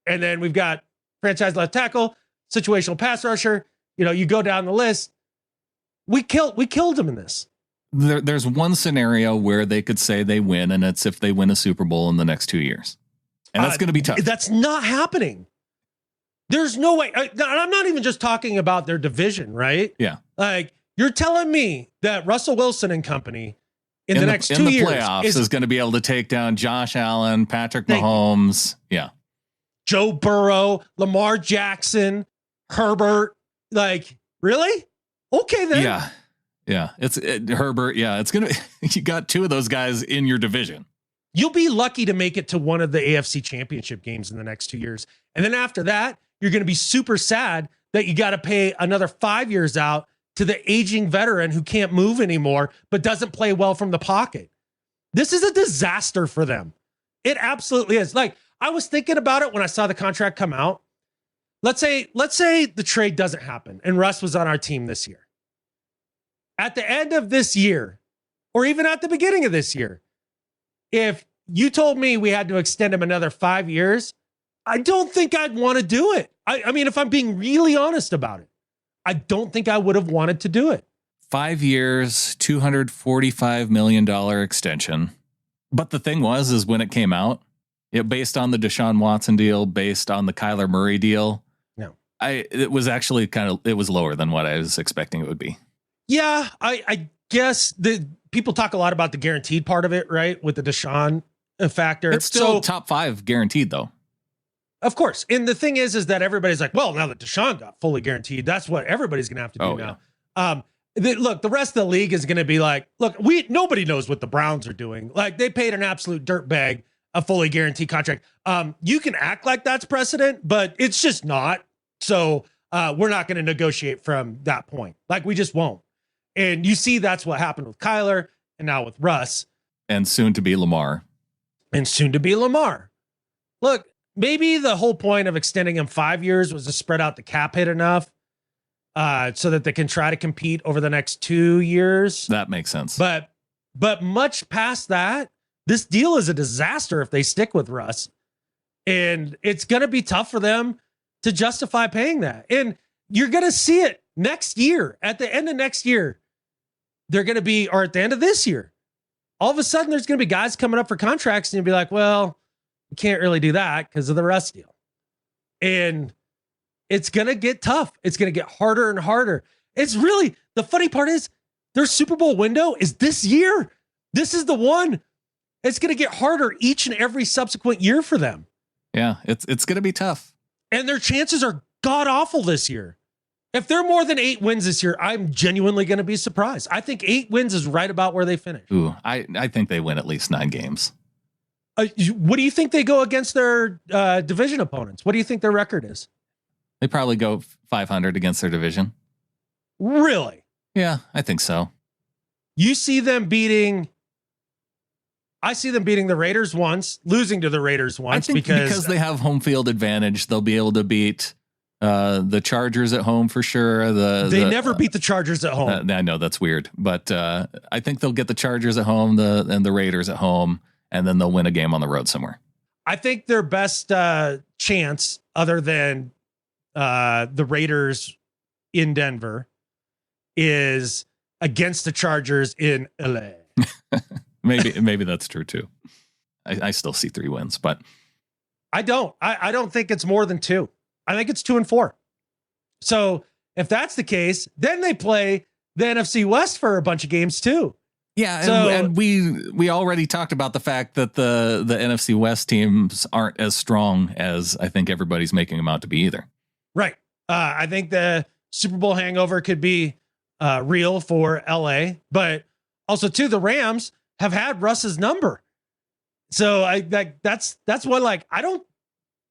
And then we've got franchise left tackle, situational pass rusher. You go down the list. We killed him in this. There's one scenario where they could say they win, and it's if they win a Super Bowl in the next 2 years. And that's going to be tough. That's not happening. There's no way. I'm not even just talking about their division, right? Yeah. Like, you're telling me that Russell Wilson and company in the next 2 years playoffs is going to be able to take down Josh Allen, Patrick Mahomes. Yeah. Joe Burrow, Lamar Jackson, Herbert. Like, really? Okay, then. Yeah. Yeah. It's Herbert. Yeah. It's going to, you got two of those guys in your division. You'll be lucky to make it to one of the AFC championship games in the next 2 years. And then after that, you're going to be super sad that you got to pay another 5 years out to the aging veteran who can't move anymore, but doesn't play well from the pocket. This is a disaster for them. It absolutely is. Like, I was thinking about it when I saw the contract come out. Let's say the trade doesn't happen and Russ was on our team this year. At the end of this year, or even at the beginning of this year, if you told me we had to extend him another 5 years, I don't think I'd want to do it. I mean, if I'm being really honest about it, I don't think I would have wanted to do it. 5 years, $245 million extension. But the thing is when it came out, based on the Deshaun Watson deal, based on the Kyler Murray deal, no, it was actually it was lower than what I was expecting it would be. Yeah, I guess the people talk a lot about the guaranteed part of it, right? With the Deshaun factor. It's still top 5 guaranteed though. Of course. And the thing is that everybody's like, well, now that Deshaun got fully guaranteed, that's what everybody's going to have to do now. Yeah. Look, the rest of the league is going to be like, look, nobody knows what the Browns are doing. Like, they paid an absolute dirtbag a fully guaranteed contract. You can act like that's precedent, but it's just not. So we're not going to negotiate from that point. Like, we just won't. And you see, that's what happened with Kyler and now with Russ. And soon to be Lamar. Look, maybe the whole point of extending him 5 years was to spread out the cap hit enough so that they can try to compete over the next 2 years. That makes sense. But much past that, this deal is a disaster if they stick with Russ. And it's going to be tough for them to justify paying that. And you're going to see it next year. At the end of next year, they're going to be, or at the end of this year, all of a sudden there's going to be guys coming up for contracts and you'll be like, well, you can't really do that because of the Russ deal. And it's going to get tough. It's going to get harder and harder. It's really, the funny part is their Super Bowl window is this year. This is the one. It's going to get harder each and every subsequent year for them. Yeah, it's going to be tough. And their chances are god awful this year. If they're more than 8 wins this year, I'm genuinely going to be surprised. I think 8 wins is right about where they finish. Ooh, I think they win at least 9 games. What do you think they go against their division opponents? What do you think their record is? They probably go 500 against their division. Really? Yeah, I think so. You see them beating... I see them beating the Raiders once, losing to the Raiders once. I think because they have home field advantage, they'll be able to beat the Chargers at home for sure. They never beat the Chargers at home. I know that's weird, but I think they'll get the Chargers at home, and the Raiders at home, and then they'll win a game on the road somewhere. I think their best chance, other than the Raiders in Denver, is against the Chargers in LA. Maybe that's true too. I still see 3 wins, but I don't think it's more than 2. I think it's 2 and 4. So if that's the case, then they play the NFC West for a bunch of games too. Yeah. So, and we already talked about the fact that the NFC West teams aren't as strong as I think everybody's making them out to be either. Right. I think the Super Bowl hangover could be real for LA, but also too, the Rams have had Russ's number. So that's what, like, I don't,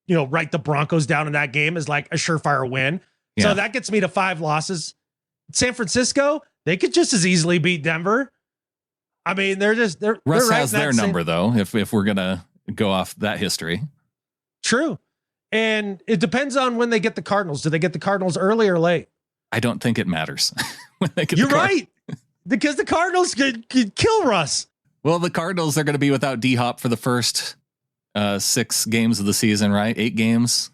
write the Broncos down in that game as like a surefire win. Yeah. So that gets me to 5 losses. San Francisco, they could just as easily beat Denver. I mean, Russ right has their number though, if we're going to go off that history. True. And it depends on when they get the Cardinals. Do they get the Cardinals early or late? I don't think it matters when they get You're right. Because the Cardinals could kill Russ. Well, the Cardinals are going to be without D-Hop for the first 6 games of the season, right? 8 games,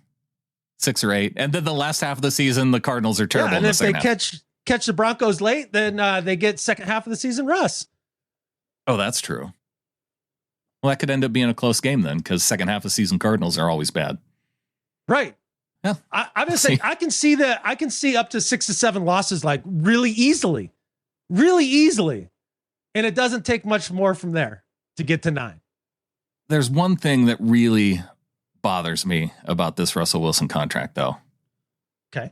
6 or 8. And then the last half of the season, the Cardinals are terrible. Yeah, and if they catch catch the Broncos late, then they get second half of the season Russ. Oh, that's true. Well, that could end up being a close game then, because second half of season Cardinals are always bad. Right. Yeah. I'm gonna say I can see that. I can see up to 6 to 7 losses like really easily, and it doesn't take much more from there to get to 9. There's one thing that really bothers me about this Russell Wilson contract, though. Okay.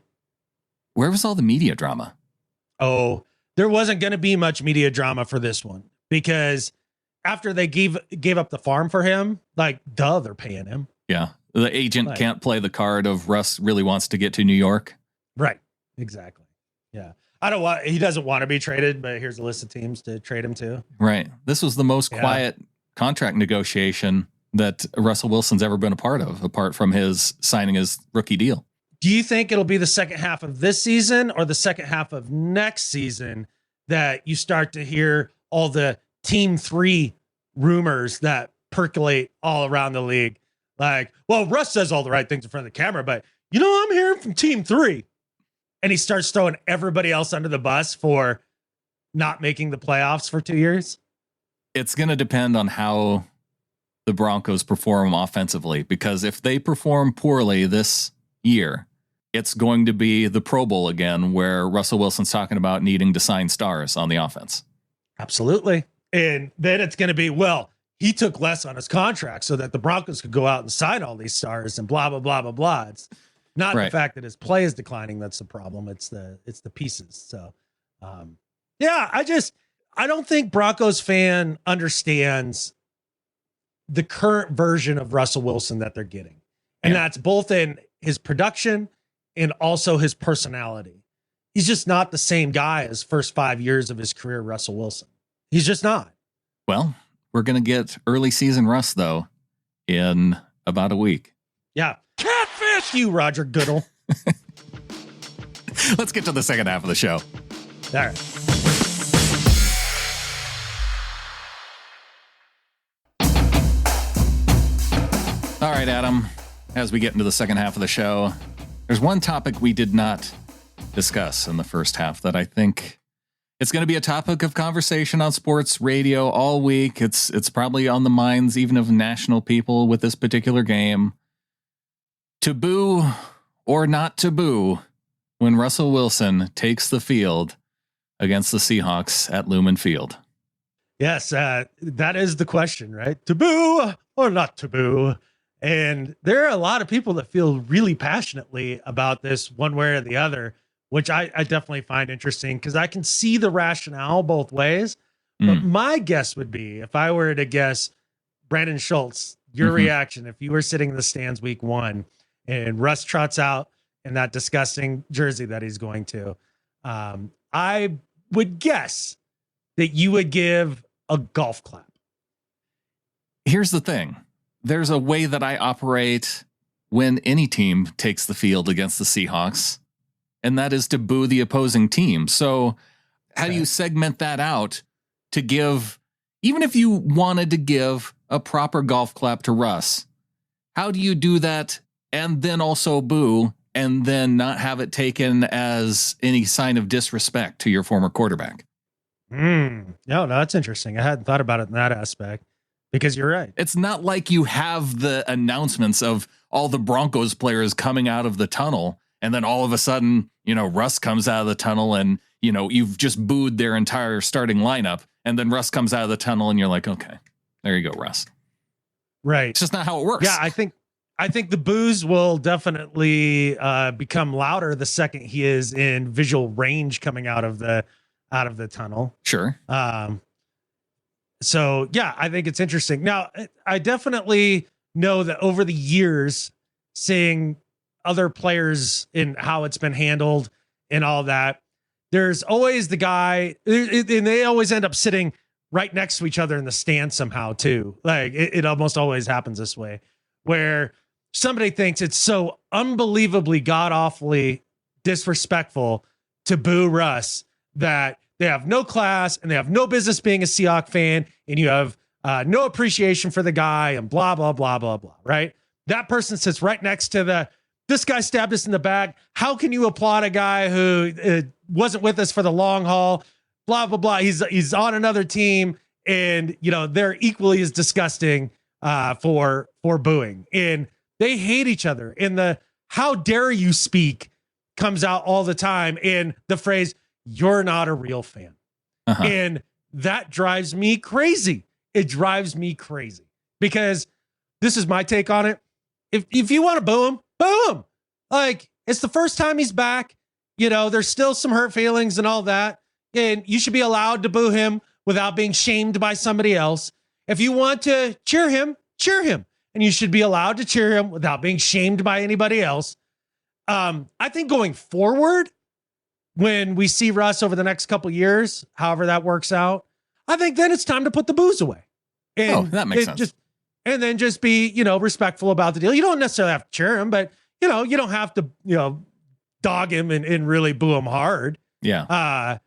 Where was all the media drama? Oh, there wasn't going to be much media drama for this one because after they gave up the farm for him, like, they're paying him. Yeah. The agent can't play the card of Russ really wants to get to New York. Right. Exactly. Yeah. He doesn't want to be traded, but here's a list of teams to trade him to. Right. This was the most quiet contract negotiation that Russell Wilson's ever been a part of, apart from his signing his rookie deal. Do you think it'll be the second half of this season or the second half of next season that you start to hear all the team 3 rumors that percolate all around the league? Like, well, Russ says all the right things in front of the camera, but I'm hearing from team 3. And he starts throwing everybody else under the bus for not making the playoffs for 2 years. It's going to depend on how the Broncos perform offensively, because if they perform poorly this year, it's going to be the Pro Bowl again, where Russell Wilson's talking about needing to sign stars on the offense. Absolutely. And then it's going to be, well, he took less on his contract so that the Broncos could go out and sign all these stars and blah, blah, blah, blah, blah. It's not the fact that his play is declining. That's the problem. It's the pieces. So, I don't think Broncos fan understands the current version of Russell Wilson that they're getting. And that's both in his production and also his personality. He's just not the same guy as first 5 years of his career, Russell Wilson. He's just not. Well, we're going to get early season Russ, though, in about a week. Yeah. Catfish you, Roger Goodell. Let's get to the second half of the show. All right. All right, Adam, as we get into the second half of the show, there's one topic we did not discuss in the first half that I think it's going to be a topic of conversation on sports radio all week. It's probably on the minds even of national people with this particular game. To boo or not to boo when Russell Wilson takes the field against the Seahawks at Lumen Field. Yes, that is the question, right? To boo or not to boo? And there are a lot of people that feel really passionately about this one way or the other, which I definitely find interesting because I can see the rationale both ways. But my guess would be, if I were to guess, Brandon Schultz, your reaction, if you were sitting in the stands week 1 and Russ trots out in that disgusting jersey that he's going to, I would guess that you would give a golf clap. Here's the thing. There's a way that I operate when any team takes the field against the Seahawks, and that is to boo the opposing team. So how do you segment that out to give, even if you wanted to give a proper golf clap to Russ, how do you do that and then also boo and then not have it taken as any sign of disrespect to your former quarterback? No, that's interesting. I hadn't thought about it in that aspect. Because you're right. It's not like you have the announcements of all the Broncos players coming out of the tunnel. And then all of a sudden, Russ comes out of the tunnel and, you've just booed their entire starting lineup. And then Russ comes out of the tunnel and you're like, okay, there you go, Russ. Right. It's just not how it works. Yeah, I think the boos will definitely become louder the second he is in visual range coming out of the tunnel. Sure. So, yeah, I think it's interesting. Now, I definitely know that over the years, seeing other players in how it's been handled and all that, there's always the guy, and they always end up sitting right next to each other in the stand somehow, too. Like, it almost always happens this way, where somebody thinks it's so unbelievably god-awfully disrespectful to boo Russ that they have no class and they have no business being a Seahawks fan, and you have no appreciation for the guy and blah, blah, blah, blah, blah, right? That person sits right next to this guy stabbed us in the back. How can you applaud a guy who wasn't with us for the long haul, blah, blah, blah. He's on another team, and they're equally as disgusting for booing, and they hate each other. And the "how dare you speak" comes out all the time, and the phrase "you're not a real fan." And that drives me crazy. It drives me crazy because this is my take on it. If you want to boo him, boo him. Like, it's the first time he's back. There's still some hurt feelings and all that. And you should be allowed to boo him without being shamed by somebody else. If you want to cheer him, cheer him. And you should be allowed to cheer him without being shamed by anybody else. I think going forward, when we see Russ over the next couple years, however that works out, I think then it's time to put the booze away. And that makes sense. And then just be, respectful about the deal. You don't necessarily have to cheer him, but you don't have to, dog him and really boo him hard. Yeah.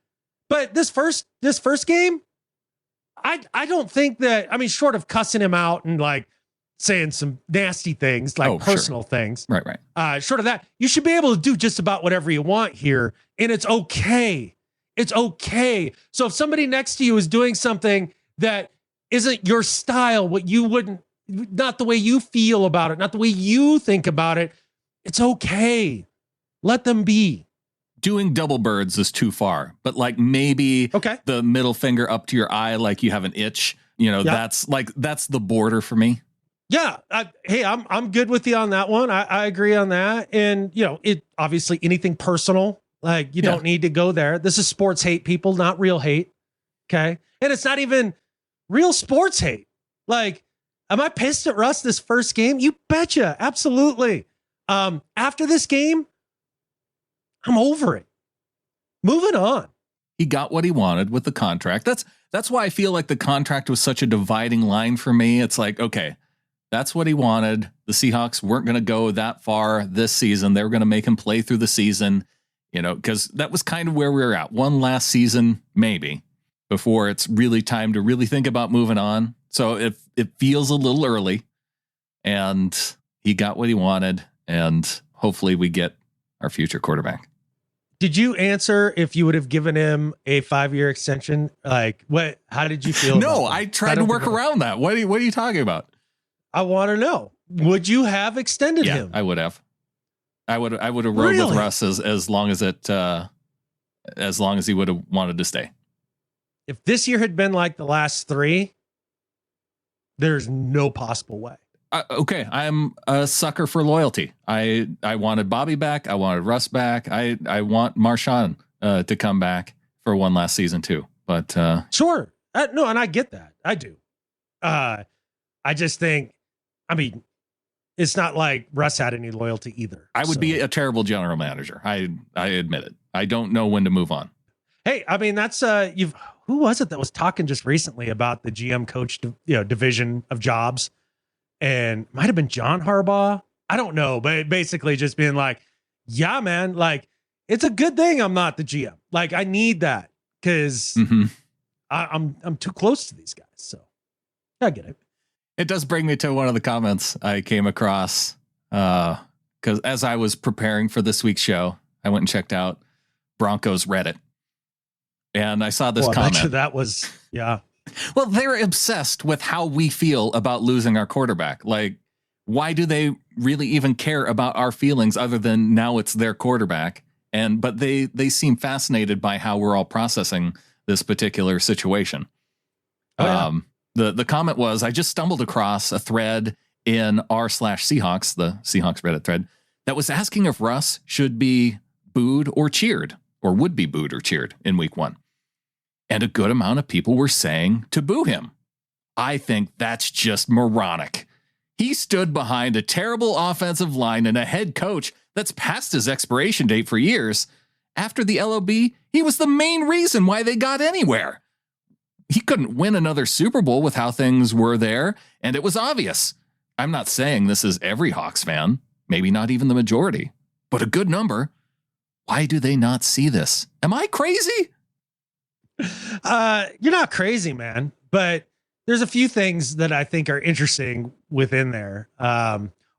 But this first game, I don't think that, short of cussing him out and like saying some nasty things, like personal things. Right. Short of that, you should be able to do just about whatever you want here. And it's okay. It's okay. So if somebody next to you is doing something that isn't your style, not the way you feel about it, not the way you think about it, it's okay. Let them be. Doing double birds is too far, but like maybe the middle finger up to your eye, like you have an itch, that's the border for me. Yeah. I'm good with you on that one. I agree on that. And it obviously anything personal, like you don't need to go there. This is sports hate, people, not real hate. Okay. And it's not even real sports hate. Like, am I pissed at Russ this first game? You betcha. Absolutely. After this game, I'm over it. Moving on. He got what he wanted with the contract. That's why I feel like the contract was such a dividing line for me. It's like, okay, that's what he wanted. The Seahawks weren't going to go that far this season. They were going to make him play through the season, because that was kind of where we were at. One last season, maybe, before it's really time to really think about moving on. So it feels a little early, and he got what he wanted, and hopefully we get our future quarterback. Did you answer if you would have given him a 5-year extension? Like, how did you feel? No, I tried to work around that. What are you talking about? I want to know. Would you have extended him? I would have. I would have rode with Russ as long as he would have wanted to stay. If this year had been like the last 3, there's no possible way. Okay, I'm a sucker for loyalty. I wanted Bobby back. I wanted Russ back. I want Marshawn to come back for one last season too. But sure, no, and I get that. I do. I just think, it's not like Russ had any loyalty either. I would be a terrible general manager. I admit it. I don't know when to move on. Hey, that's who was it that was talking just recently about the GM coach, division of jobs, and might have been John Harbaugh. I don't know, but basically just being like, yeah, man, like it's a good thing I'm not the GM. Like I need that because I'm too close to these guys. So I get it. It does bring me to one of the comments I came across because as I was preparing for this week's show, I went and checked out Broncos Reddit. And I saw this comment. I bet you that was, yeah. Well, they're obsessed with how we feel about losing our quarterback. Like, why do they really even care about our feelings other than now it's their quarterback? But they seem fascinated by how we're all processing this particular situation. Oh, yeah. The comment was, I just stumbled across a thread in r/Seahawks, the Seahawks Reddit thread, that was asking if Russ should be booed or cheered, or would be booed or cheered in week 1. And a good amount of people were saying to boo him. I think that's just moronic. He stood behind a terrible offensive line and a head coach that's past his expiration date for years. After the LOB, he was the main reason why they got anywhere. He couldn't win another Super Bowl with how things were there, and it was obvious. I'm not saying this is every Hawks fan, maybe not even the majority, but a good number. Why do they not see this? Am I crazy? You're not crazy, man, but there's a few things that I think are interesting within there.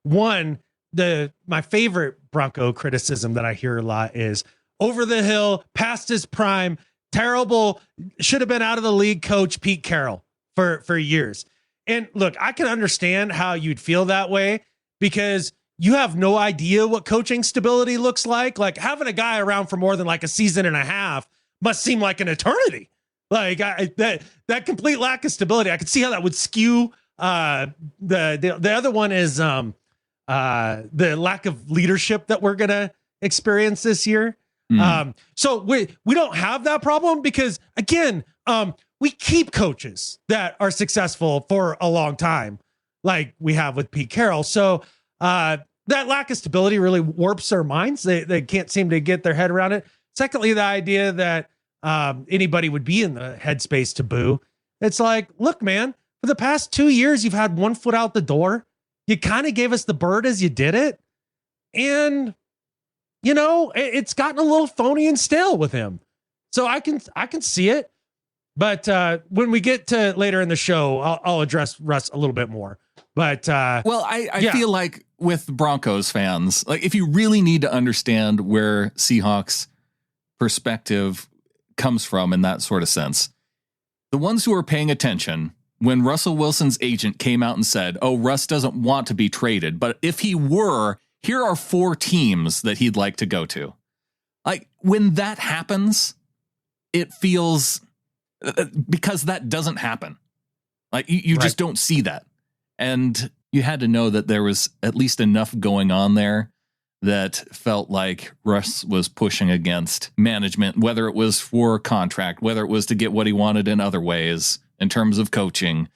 One, my favorite Bronco criticism that I hear a lot is, over the hill, past his prime, terrible, should have been out of the league coach Pete Carroll for years. And look, I can understand how you'd feel that way because you have no idea what coaching stability looks like. Like having a guy around for more than like a season and a half must seem like an eternity. Like that complete lack of stability, I could see how that would skew. The other one is the lack of leadership that we're gonna experience this year. So we don't have that problem because again, we keep coaches that are successful for a long time, like we have with Pete Carroll. So that lack of stability really warps their minds. They can't seem to get their head around it. Secondly, the idea that anybody would be in the headspace to boo. It's like, look, man, for the past 2 years, you've had one foot out the door. You kind of gave us the bird as you did it. And, you know, it's gotten a little phony and stale with him. So I can see it. But when we get to later in the show, I'll address Russ a little bit more. But I feel like with Broncos fans, like if you really need to understand where Seahawks perspective comes from in that sort of sense, the ones who are paying attention when Russell Wilson's agent came out and said, "Oh, Russ doesn't want to be traded, but if he were, here are 4 teams that he'd like to go to." Like when that happens, it feels because that doesn't happen. Like you just don't see that. And you had to know that there was at least enough going on there that felt like Russ was pushing against management, whether it was for contract, whether it was to get what he wanted in other ways in terms of coaching.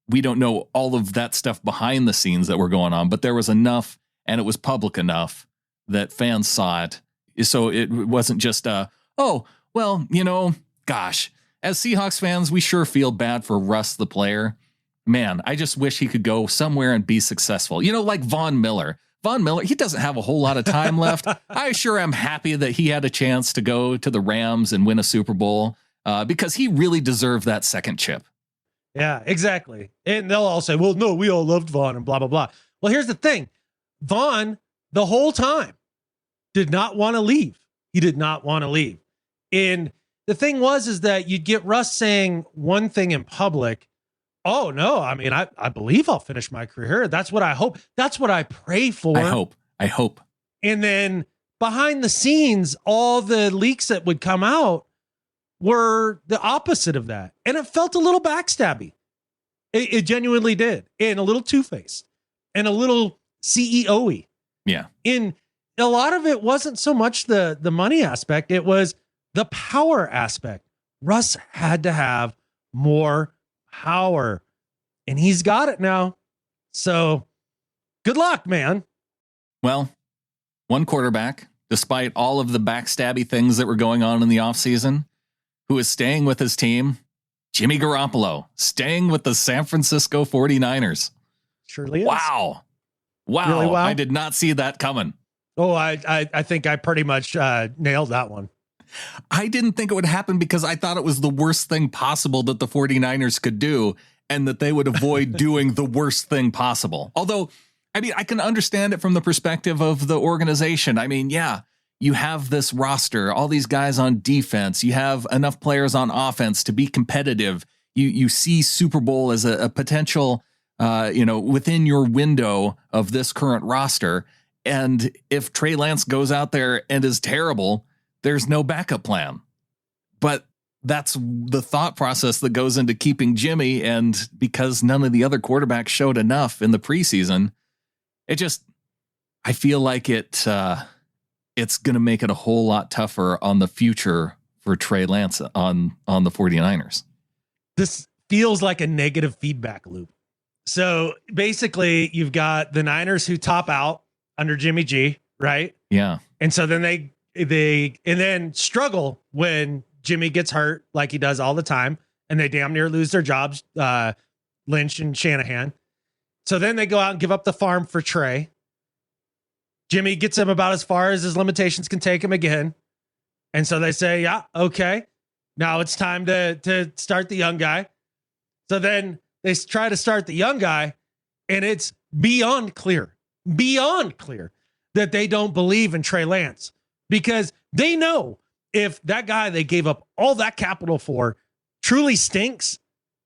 We don't know all of that stuff behind the scenes that were going on, but there was enough and it was public enough that fans saw it. So it wasn't just, oh, well, you know, gosh, as Seahawks fans, we sure feel bad for Russ, the player. Man, I just wish he could go somewhere and be successful. You know, like Von Miller. Von Miller, he doesn't have a whole lot of time left. I sure am happy that he had a chance to go to the Rams and win a Super Bowl because he really deserved that second chip. Yeah, exactly. And they'll all say, well, no, we all loved Von and blah, blah, blah. Well, here's the thing. Von, the whole time, did not want to leave. He did not want to leave. And the thing is that you'd get Russ saying one thing in public. Oh, no, I mean, I believe I'll finish my career. That's what I hope. That's what I pray for. I hope. And then behind the scenes, all the leaks that would come out were the opposite of that. And it felt a little backstabby. It genuinely did. And a little two-faced and a little CEO-y. Yeah. In a lot of it wasn't so much the money aspect. It was the power aspect. Russ had to have more power and he's got it now. So good luck, man. Well, one quarterback, despite all of the backstabby things that were going on in the offseason, who is staying with his team, Jimmy Garoppolo, staying with the San Francisco 49ers. Surely is. Wow. Really wow? I did not see that coming. Oh, I think I pretty much nailed that one. I didn't think it would happen because I thought it was the worst thing possible that the 49ers could do and that they would avoid doing the worst thing possible. Although, I mean, I can understand it from the perspective of the organization. I mean, yeah, you have this roster, all these guys on defense. You have enough players on offense to be competitive. You see Super Bowl as a potential, within your window of this current roster. And if Trey Lance goes out there and is terrible, there's no backup plan. But that's the thought process that goes into keeping Jimmy. And because none of the other quarterbacks showed enough in the preseason, I feel like it's going to make it a whole lot tougher on the future for Trey Lance on the 49ers. This feels like a negative feedback loop. So basically you've got the Niners who top out under Jimmy G, right? Yeah. And so then they then struggle when Jimmy gets hurt like he does all the time. And they damn near lose their jobs, Lynch and Shanahan. So then they go out and give up the farm for Trey. Jimmy gets him about as far as his limitations can take him again. And so they say, yeah, okay, now it's time to start the young guy. So then they try to start the young guy, and it's beyond clear that they don't believe in Trey Lance, because They know if that guy they gave up all that capital for truly stinks,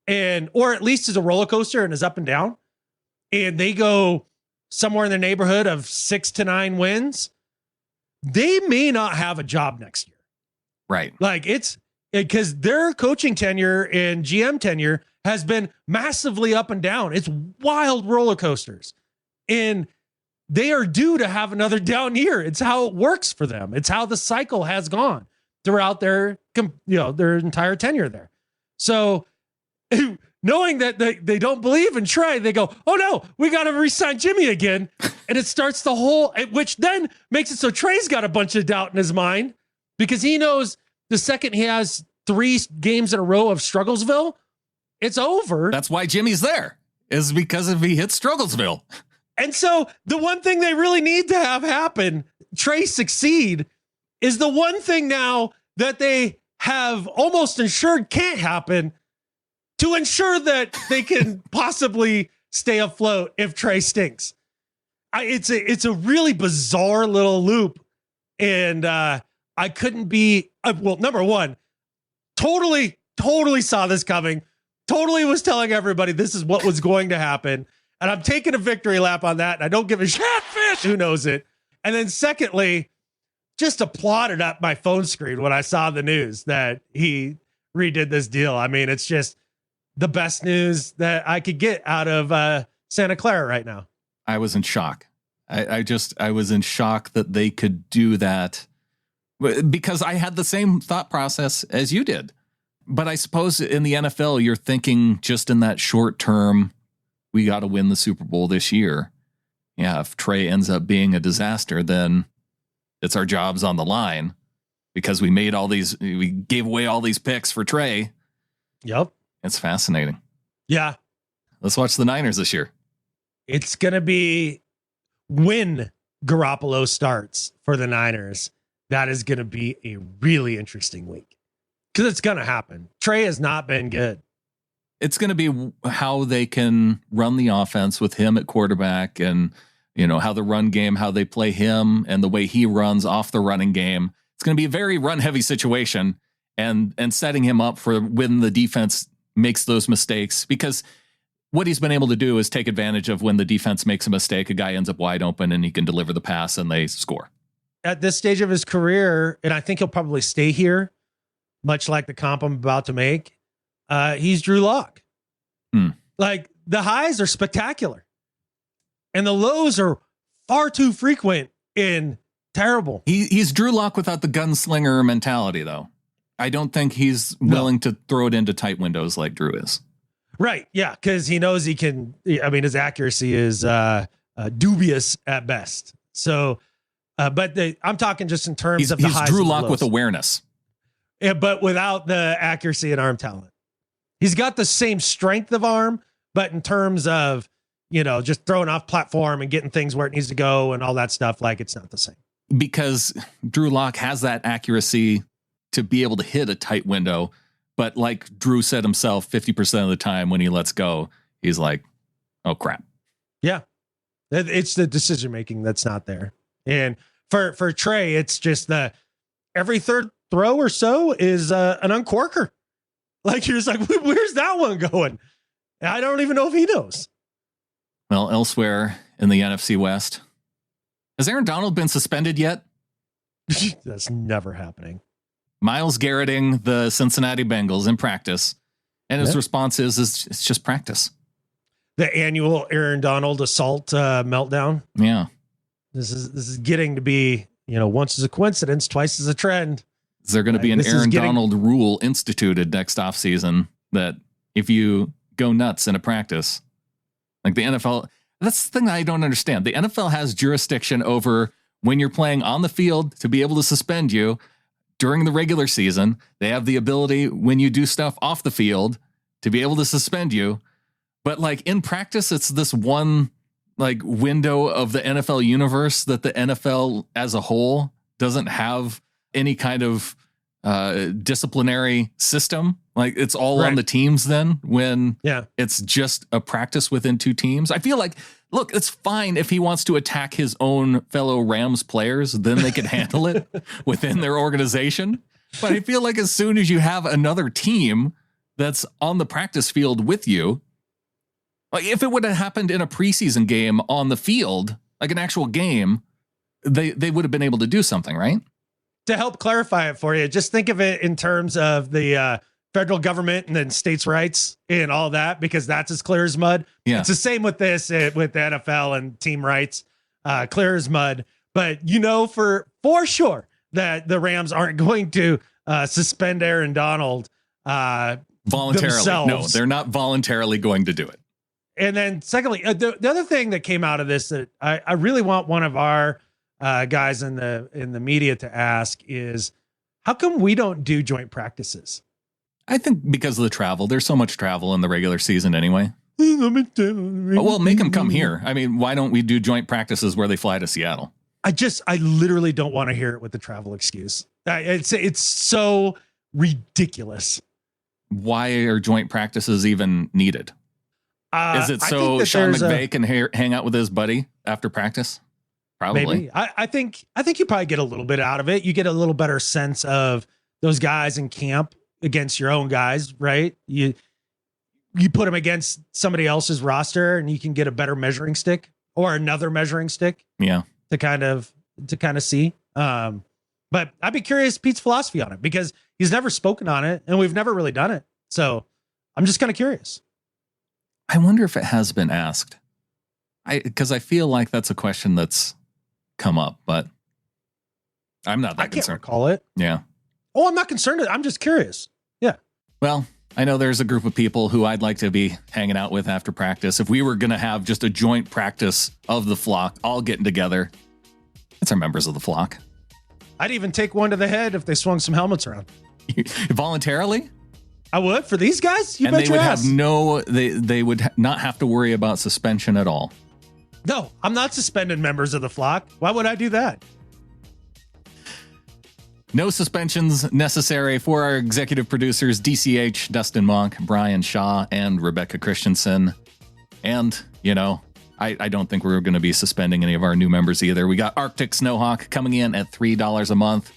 or at least is a roller coaster and is up and down, and they go somewhere in the neighborhood of 6 to 9 wins, they may not have a job next year. Right. Like, it's because their coaching tenure and GM tenure has been massively up and down. It's wild roller coasters, and they are due to have another down year. It's how it works for them. It's how the cycle has gone throughout their entire tenure there. So knowing that they don't believe in Trey, they go, oh no, we got to re-sign Jimmy again. And it starts the whole, which then makes it so Trey's got a bunch of doubt in his mind, because he knows the second he has 3 games in a row of Strugglesville, it's over. That's why Jimmy's there, is because if he hits Strugglesville. And so the one thing they really need to have happen, Trey succeed, is the one thing now that they have almost ensured can't happen, to ensure that they can possibly stay afloat if Trey stinks. It's a really bizarre little loop. And I couldn't be, well, number one, totally saw this coming. Totally was telling everybody this is what was going to happen. And I'm taking a victory lap on that. And I don't give a shit. Who knows it? And then secondly, just applauded up my phone screen when I saw the news that he redid this deal. I mean, it's just the best news that I could get out of Santa Clara right now. I was in shock. I was in shock that they could do that, because I had the same thought process as you did. But I suppose in the NFL, you're thinking just in that short term, we got to win the Super Bowl this year. Yeah, if Trey ends up being a disaster, then it's our jobs on the line, because we gave away all these picks for Trey. Yep. It's fascinating. Yeah. Let's watch the Niners this year. It's going to be, when Garoppolo starts for the Niners, that is going to be a really interesting week, because it's going to happen. Trey has not been good. It's going to be how they can run the offense with him at quarterback, and, how the run game, how they play him and the way he runs off the running game. It's going to be a very run heavy situation, and setting him up for when the defense makes those mistakes, because what he's been able to do is take advantage of when the defense makes a mistake, a guy ends up wide open and he can deliver the pass and they score. At this stage of his career, and I think he'll probably stay here, much like the comp I'm about to make, he's Drew Lock. Like, the highs are spectacular and the lows are far too frequent and terrible. He's Drew Lock without the gunslinger mentality, though. I don't think he's willing to throw it into tight windows like Drew is. Right. Yeah. Because he knows he can. I mean, his accuracy is dubious at best. So, but I'm talking just in terms of the highs. He's Drew Lock with awareness. Yeah, but without the accuracy and arm talent. He's got the same strength of arm, but in terms of, just throwing off platform and getting things where it needs to go and all that stuff, like, it's not the same. Because Drew Lock has that accuracy to be able to hit a tight window. But like Drew said himself, 50% of the time when he lets go, he's like, oh, crap. Yeah. It's the decision-making that's not there. And for Trey, it's just every third throw or so is an uncorker. Like, you're just like, where's that one going? I don't even know if he knows. Well, elsewhere in the NFC West, has Aaron Donald been suspended yet? That's never happening. Myles Garretting the Cincinnati Bengals in practice, and his response is it's just practice. The annual Aaron Donald assault meltdown. Yeah, this is getting to be, once is a coincidence, twice is a trend. Is there going to be an Aaron Donald rule instituted next offseason that if you go nuts in a practice, like the NFL, that's the thing that I don't understand. The NFL has jurisdiction over when you're playing on the field to be able to suspend you. During the regular season, they have the ability when you do stuff off the field to be able to suspend you. But like in practice, it's this one like window of the NFL universe that the NFL as a whole doesn't have any kind of disciplinary system. Like, it's all on the teams then when it's just a practice within two teams. I feel like Look, it's fine if he wants to attack his own fellow Rams players, then they can handle it within their organization. But I feel like as soon as you have another team that's on the practice field with you, like if it would have happened in a preseason game on the field, like an actual game, they would have been able to do something, right? To help clarify it for you, just think of it in terms of the federal government and then states' rights and all that, because that's as clear as mud. Yeah. It's the same with this, with the NFL and team rights, clear as mud. But you know for sure that the Rams aren't going to suspend Aaron Donald Voluntarily. themselves. No, they're not voluntarily going to do it. And then secondly, the other thing that came out of this that I really want one of our guys in the media to ask is, how come we don't do joint practices? I think because of the travel. There's so much travel in the regular season anyway. Well, make them come here. I mean, why don't we do joint practices where they fly to Seattle? I literally don't want to hear it with the travel excuse. It's so ridiculous. Why are joint practices even needed? Is it so Sean McVay can hang out with his buddy after practice? Probably. Maybe. I think you probably get a little bit out of it. You get a little better sense of those guys in camp against your own guys, right? You put them against somebody else's roster and you can get a better measuring stick or another measuring stick. Yeah. To kind of see. But I'd be curious Pete's philosophy on it, because he's never spoken on it and we've never really done it. So I'm just kind of curious. I wonder if it has been asked. Because I feel like that's a question that's come up, but I'm not that concerned. I can't recall it. Yeah. Oh, I'm not concerned. I'm just curious. Yeah. Well, I know there's a group of people who I'd like to be hanging out with after practice. If we were going to have just a joint practice of the flock, all getting together, it's our members of the flock. I'd even take one to the head if they swung some helmets around. Voluntarily? I would for these guys. You and bet they would your ass. have they would not have to worry about suspension at all. No, I'm not suspending members of the flock. Why would I do that? No suspensions necessary for our executive producers, DCH, Dustin Monk, Brian Shaw, and Rebecca Christensen. And, I don't think we're going to be suspending any of our new members either. We got Arctic Snowhawk coming in at $3 a month.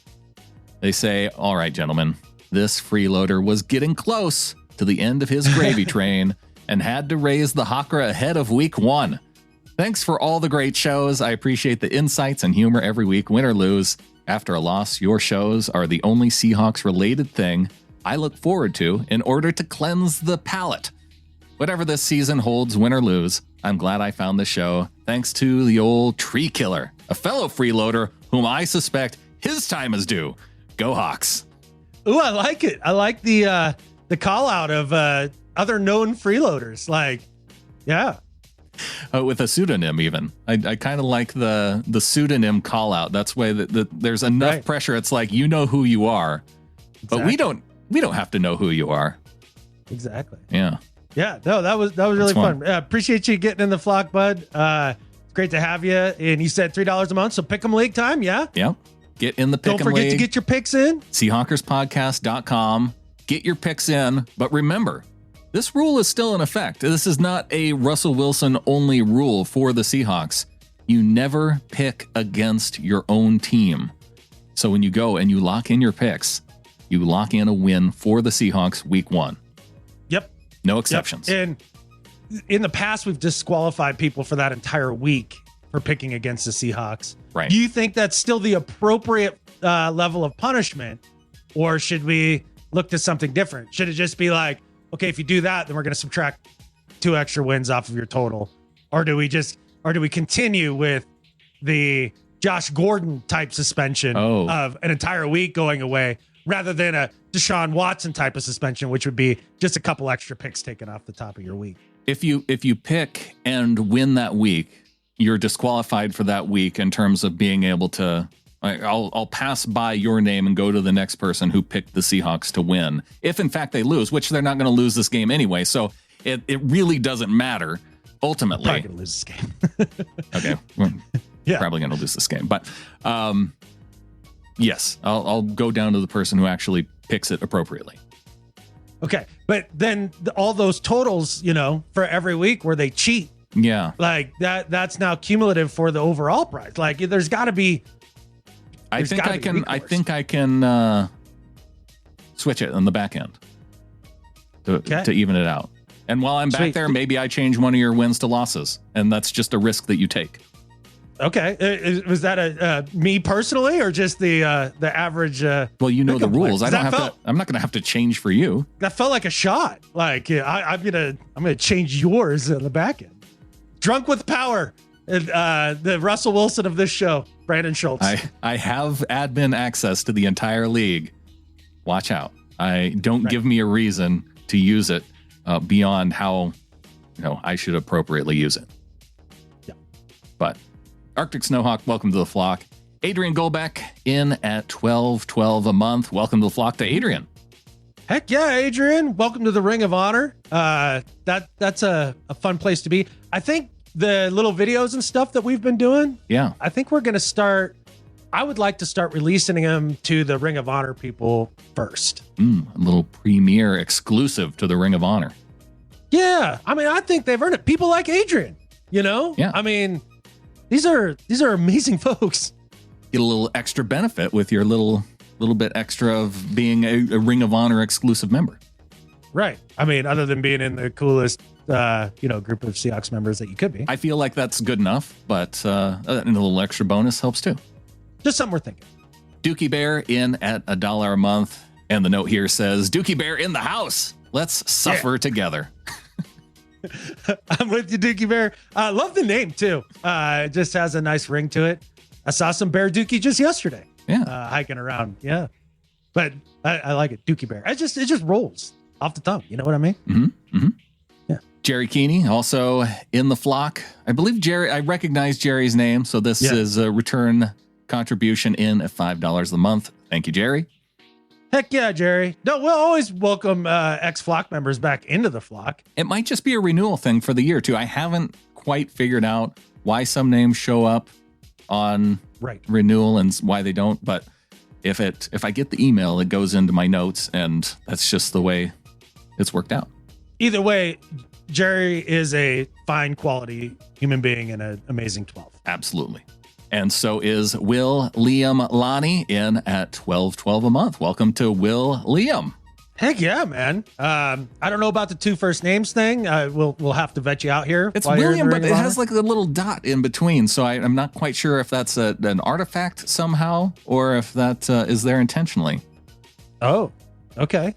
They say, all right, gentlemen, this freeloader was getting close to the end of his gravy train and had to raise the Hakra ahead of week 1. Thanks for all the great shows. I appreciate the insights and humor every week, win or lose. After a loss, your shows are the only Seahawks-related thing I look forward to in order to cleanse the palate. Whatever this season holds, win or lose, I'm glad I found the show. Thanks to the old tree killer, a fellow freeloader whom I suspect his time is due. Go Hawks. Ooh, I like it. I like the call out of other known freeloaders. Like, yeah. With a pseudonym, even. I kind of like the pseudonym call out. That's why there's enough pressure. It's like, you know who you are, but we don't have to know who you are. Exactly. Yeah. Yeah. No, that was really fun. Appreciate you getting in the flock, bud. It's great to have you. And you said $3 a month. So pick 'em league time. Yeah. Yeah. Get in the pick 'em league. Don't forget to get your picks in. Seahawkerspodcast.com. Get your picks in. But remember, this rule is still in effect. This is not a Russell Wilson only rule for the Seahawks. You never pick against your own team. So when you go and you lock in your picks, you lock in a win for the Seahawks week 1. Yep. No exceptions. Yep. And in the past, we've disqualified people for that entire week for picking against the Seahawks. Right. Do you think that's still the appropriate level of punishment, or should we look to something different? Should it just be like, okay, if you do that, then we're going to subtract 2 extra wins off of your total? Or do we continue with the Josh Gordon type suspension of an entire week going away, rather than a Deshaun Watson type of suspension, which would be just a couple extra picks taken off the top of your week? If you pick and win that week, you're disqualified for that week in terms of being able to, I'll pass by your name and go to the next person who picked the Seahawks to win. If in fact they lose, which they're not going to lose this game anyway. So it really doesn't matter ultimately. I'm probably going to lose this game. Okay. Yeah. Probably going to lose this game, but yes, I'll go down to the person who actually picks it appropriately. Okay. But then all those totals, for every week where they cheat, Yeah. Like that's now cumulative for the overall price. Like there's got to be. I think I can switch it on the back end to even it out. And while I'm back there, maybe I change one of your wins to losses, and that's just a risk that you take. Okay, was that a me personally, or just the average? Well, you know the rules. I'm not going to have to change for you. That felt like a shot. Like I'm gonna change yours on the back end. Drunk with power, the Russell Wilson of this show, Brandon Schultz. I have admin access to the entire league. Watch out! Don't give me a reason to use it beyond how I should appropriately use it. Yeah, but. Arctic Snowhawk, welcome to the flock. Adrian Golbeck in at $12.12 a month. Welcome to the flock to Adrian. Heck yeah, Adrian. Welcome to the Ring of Honor. That's a fun place to be. I think the little videos and stuff that we've been doing. Yeah. I think we're going to start. I would like to start releasing them to the Ring of Honor people first. A little premiere exclusive to the Ring of Honor. Yeah. I mean, I think they've earned it. People like Adrian, Yeah. I mean, These are amazing folks. Get a little extra benefit with your little bit extra of being a Ring of Honor exclusive member. Right. I mean, other than being in the coolest, group of Seahawks members that you could be. I feel like that's good enough, but a little extra bonus helps too. Just something we're thinking. Dookie Bear in at $1 a month. And the note here says, Dookie Bear in the house. Let's suffer together. I'm with you, Dookie Bear. I love the name too. It just has a nice ring to it. I saw some Bear Dookie just yesterday. Yeah, hiking around. Yeah, but I like it, Dookie Bear. It just rolls off the tongue. You know what I mean? Mm-hmm. Mm-hmm. Yeah. Jerry Keeney also in the flock. I believe Jerry. I recognize Jerry's name, so this is a return contribution in at $5 a month. Thank you, Jerry. Heck yeah, Jerry. No, we'll always welcome ex-flock members back into the flock. It might just be a renewal thing for the year, too. I haven't quite figured out why some names show up on renewal and why they don't. But if I get the email, it goes into my notes, and that's just the way it's worked out. Either way, Jerry is a fine quality human being and an amazing 12. Absolutely. And so is Will Liam Lonnie in at $12.12 a month. Welcome to Will Liam. Heck yeah, man. I don't know about the two first names thing. We'll have to vet you out here. It's William, but it has like a little dot in between. So I'm not quite sure if that's an artifact somehow or if that is there intentionally. Oh, okay.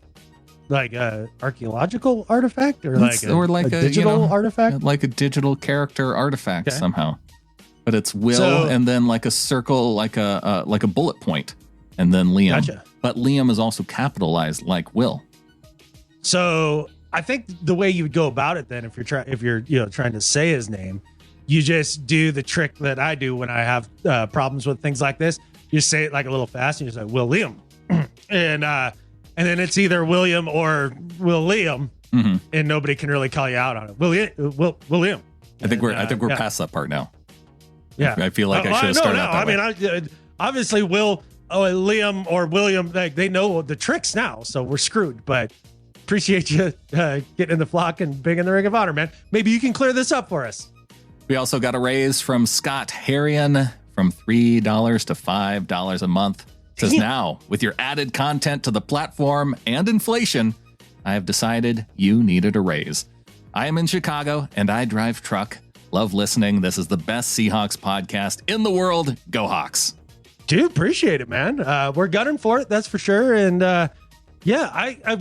Like a archaeological artifact or like a digital artifact? Like a digital character artifact somehow. But it's Will and then like a circle, like a bullet point, and then Liam. Gotcha. But Liam is also capitalized like Will. So I think the way you would go about it then, if you're trying to say his name, you just do the trick that I do when I have problems with things like this. You say it like a little fast, and you say Will Liam, and then it's either William or Will Liam, and nobody can really call you out on it. William. I think we're past that part now. Yeah, I feel like I should have started out that way. I mean, obviously, Liam or William, they know the tricks now, so we're screwed. But appreciate you getting in the flock and being in the Ring of Honor, man. Maybe you can clear this up for us. We also got a raise from Scott Harrion from $3 to $5 a month. It says, now, with your added content to the platform and inflation, I have decided you needed a raise. I am in Chicago, and I drive truck. Love listening. This is the best Seahawks podcast in the world. Go Hawks. Dude, appreciate it, man. We're gunning for it, that's for sure. And I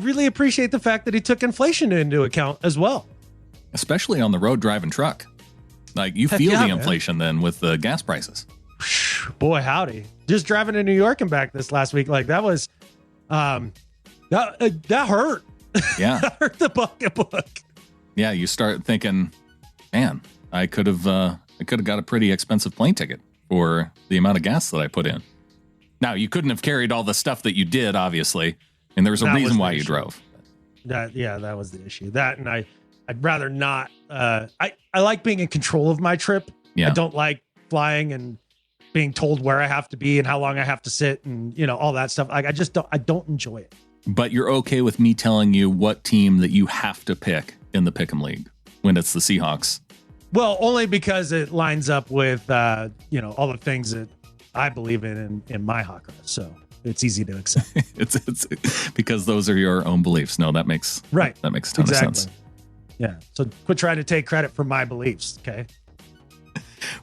really appreciate the fact that he took inflation into account as well. Especially on the road driving truck. Like you feel the inflation then with the gas prices. Boy, howdy. Just driving to New York and back this last week, like that was, that hurt. Yeah. That hurt the pocketbook. Yeah, you start thinking, man, I could have got a pretty expensive plane ticket for the amount of gas that I put in. Now, you couldn't have carried all the stuff that you did, obviously, and there was a reason why you drove. That was the issue. That, and I'd rather not. I like being in control of my trip. Yeah. I don't like flying and being told where I have to be and how long I have to sit and all that stuff. Like I don't enjoy it. But you're okay with me telling you what team that you have to pick in the Pick'em League when it's the Seahawks Well, only because it lines up with all the things that I believe in my Hawker. So it's easy to accept. it's because those are your own beliefs. No, that makes a ton of sense. Yeah. So quit trying to take credit for my beliefs. Okay.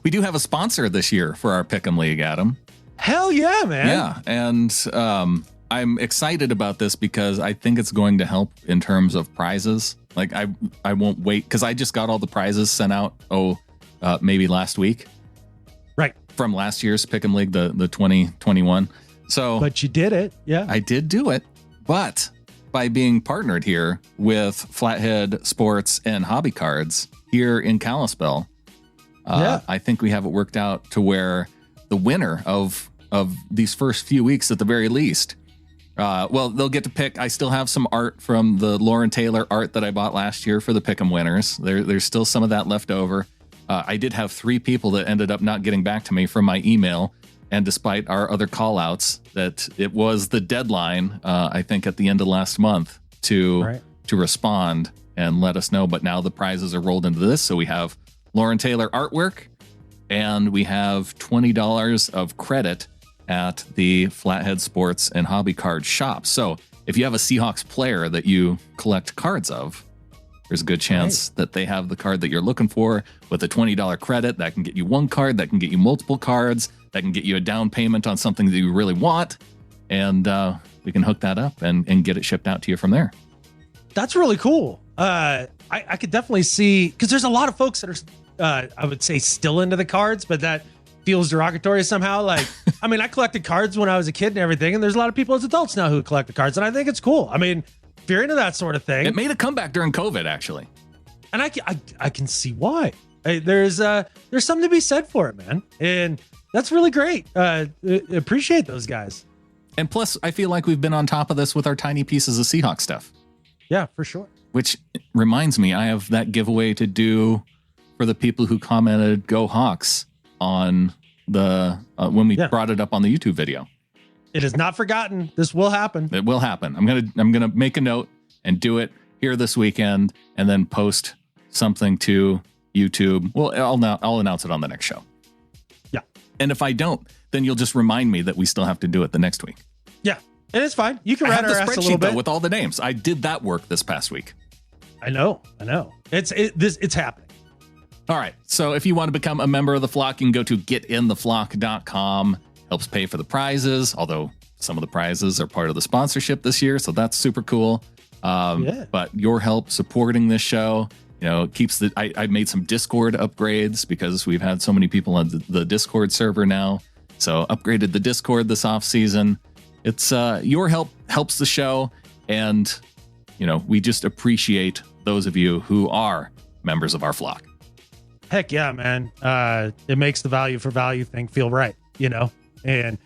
We do have a sponsor this year for our Pick'em League, Adam. Hell yeah, man. Yeah. And I'm excited about this because I think it's going to help in terms of prizes. Like I won't wait because I just got all the prizes sent out. Maybe last week. Right. From last year's Pick'em League, the 2021. So, but you did it. Yeah. I did do it. But by being partnered here with Flathead Sports and Hobby Cards here in Kalispell, I think we have it worked out to where the winner of these first few weeks, at the very least, they'll get to pick. I still have some art from the Lauren Taylor art that I bought last year for the Pick'em winners. There's still some of that left over. I did have 3 people that ended up not getting back to me from my email. And despite our other call outs, that it was the deadline, I think at the end of last month to respond and let us know. But now the prizes are rolled into this. So we have Lauren Taylor artwork and we have $20 of credit at the Flathead Sports and Hobby Card shop. So if you have a Seahawks player that you collect cards of, there's a good chance that they have the card that you're looking for with a $20 credit. That can get you one card, that can get you multiple cards, that can get you a down payment on something that you really want. And we can hook that up and get it shipped out to you from there. That's really cool. I could definitely see, because there's a lot of folks that are, I would say, still into the cards, but that feels derogatory somehow. Like, I mean, I collected cards when I was a kid and everything, and there's a lot of people as adults now who collect the cards, and I think it's cool. I mean, if you're into that sort of thing. It made a comeback during COVID, actually. And I can see why. There's something to be said for it, man. And that's really great. Appreciate those guys. And plus, I feel like we've been on top of this with our tiny pieces of Seahawks stuff. Yeah, for sure. Which reminds me, I have that giveaway to do for the people who commented "Go Hawks" on the when we brought it up on the YouTube video. It is not forgotten. This will happen. It will happen. I'm gonna make a note and do it here this weekend, and then post something to YouTube. Well, I'll announce it on the next show. Yeah. And if I don't, then you'll just remind me that we still have to do it the next week. Yeah, and it's fine. You can run our ass a little bit with all the names. I did that work this past week. I know. It's happening. All right. So if you want to become a member of the flock, you can go to getintheflock.com. Helps pay for the prizes, although some of the prizes are part of the sponsorship this year, so that's super cool. But your help supporting this show, keeps I made some Discord upgrades because we've had so many people on the Discord server now. So upgraded the Discord this off season. It's your help helps the show, and we just appreciate those of you who are members of our flock. Heck yeah, man! It makes the value for value thing feel right, And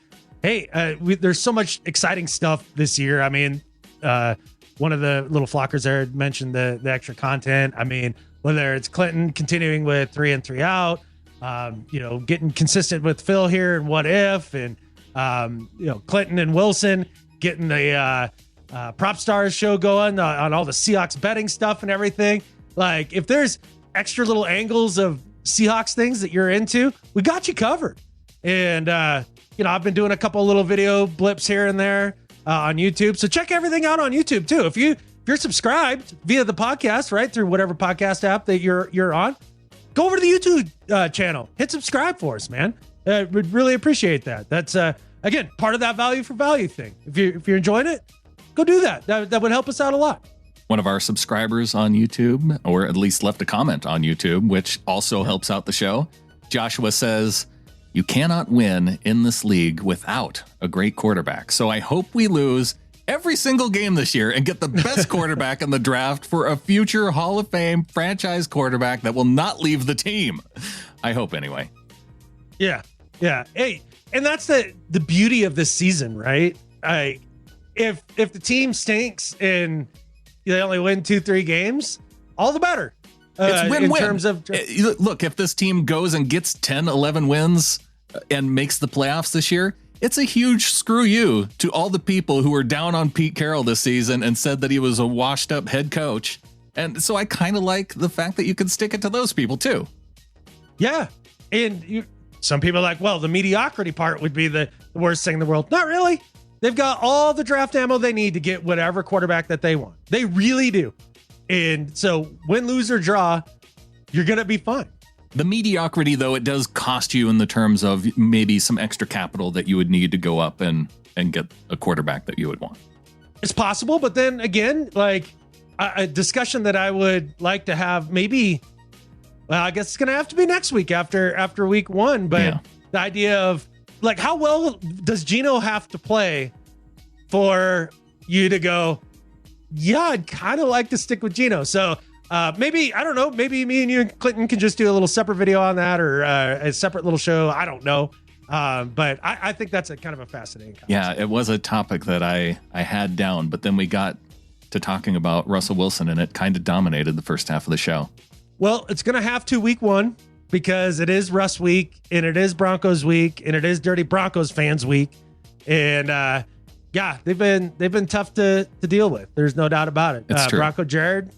hey, there's so much exciting stuff this year. I mean, one of the little flockers there had mentioned the extra content. I mean, whether it's Clinton continuing with 3 and 3 out, getting consistent with Phil here and what if, and Clinton and Wilson getting the Prop Stars show going on all the Seahawks betting stuff and everything. Like, if there's extra little angles of Seahawks things that you're into, we got you covered. And I've been doing a couple little video blips here and there on YouTube. So check everything out on YouTube too. If you're subscribed via the podcast, right, through whatever podcast app that you're on, go over to the YouTube channel, hit subscribe for us, man. We'd really appreciate that. That's again part of that value for value thing. If you're enjoying it, go do that. That would help us out a lot. One of our subscribers on YouTube, or at least left a comment on YouTube, which also helps out the show. Joshua says, "You cannot win in this league without a great quarterback. So I hope we lose every single game this year and get the best quarterback in the draft for a future Hall of Fame franchise quarterback that will not leave the team." I hope anyway. Yeah. Hey, and that's the beauty of this season, right? If the team stinks and they only win 2-3 games, all the better. It's win-win. In terms of, look, if this team goes and gets 10, 11 wins and makes the playoffs this year, it's a huge screw you to all the people who were down on Pete Carroll this season and said that he was a washed up head coach. And so I kind of like the fact that you can stick it to those people too. Yeah. And some people are like, well, the mediocrity part would be the worst thing in the world. Not really. They've got all the draft ammo they need to get whatever quarterback that they want. They really do. And so win, lose, or draw, you're going to be fine. The mediocrity, though, it does cost you in the terms of maybe some extra capital that you would need to go up and get a quarterback that you would want. It's possible. But then again, like a discussion that I would like to have maybe, well, I guess it's going to have to be next week after week one. But the idea of like, how well does Geno have to play for you to go, yeah, I'd kind of like to stick with Geno. So maybe, I don't know, maybe me and you and Clinton can just do a little separate video on that or a separate little show. I don't know. But I think that's a kind of a fascinating conversation. Yeah, it was a topic that I had down, but then we got to talking about Russell Wilson and it kind of dominated the first half of the show. Well, it's going to have to week one because it is Russ week and it is Broncos week and it is Dirty Broncos fans week. And yeah, they've been tough to deal with. There's no doubt about it. It's true. Bronco Jared,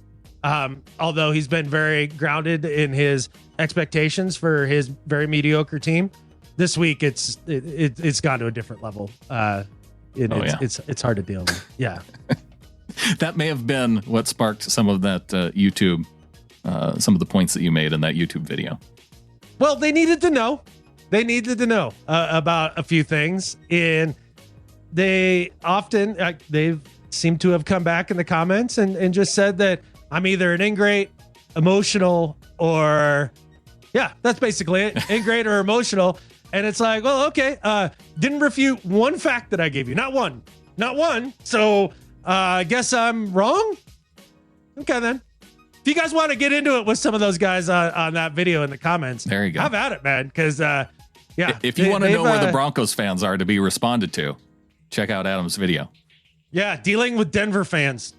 although he's been very grounded in his expectations for his very mediocre team, this week it's gone to a different level. It's hard to deal with. Yeah. That may have been what sparked some of that YouTube, some of the points that you made in that YouTube video. Well, they needed to know. About a few things, and they often they've seemed to have come back in the comments and just said that I'm either an ingrate, emotional, or that's basically it. Ingrate or emotional. And it's like, well, okay, didn't refute one fact that I gave you. Not one. So I guess I'm wrong. Okay, then. If you guys want to get into it with some of those guys on that video in the comments, there you go. Have at it, man. Because, if you want to know where the Broncos fans are to be responded to, check out Adam's video. Yeah, dealing with Denver fans.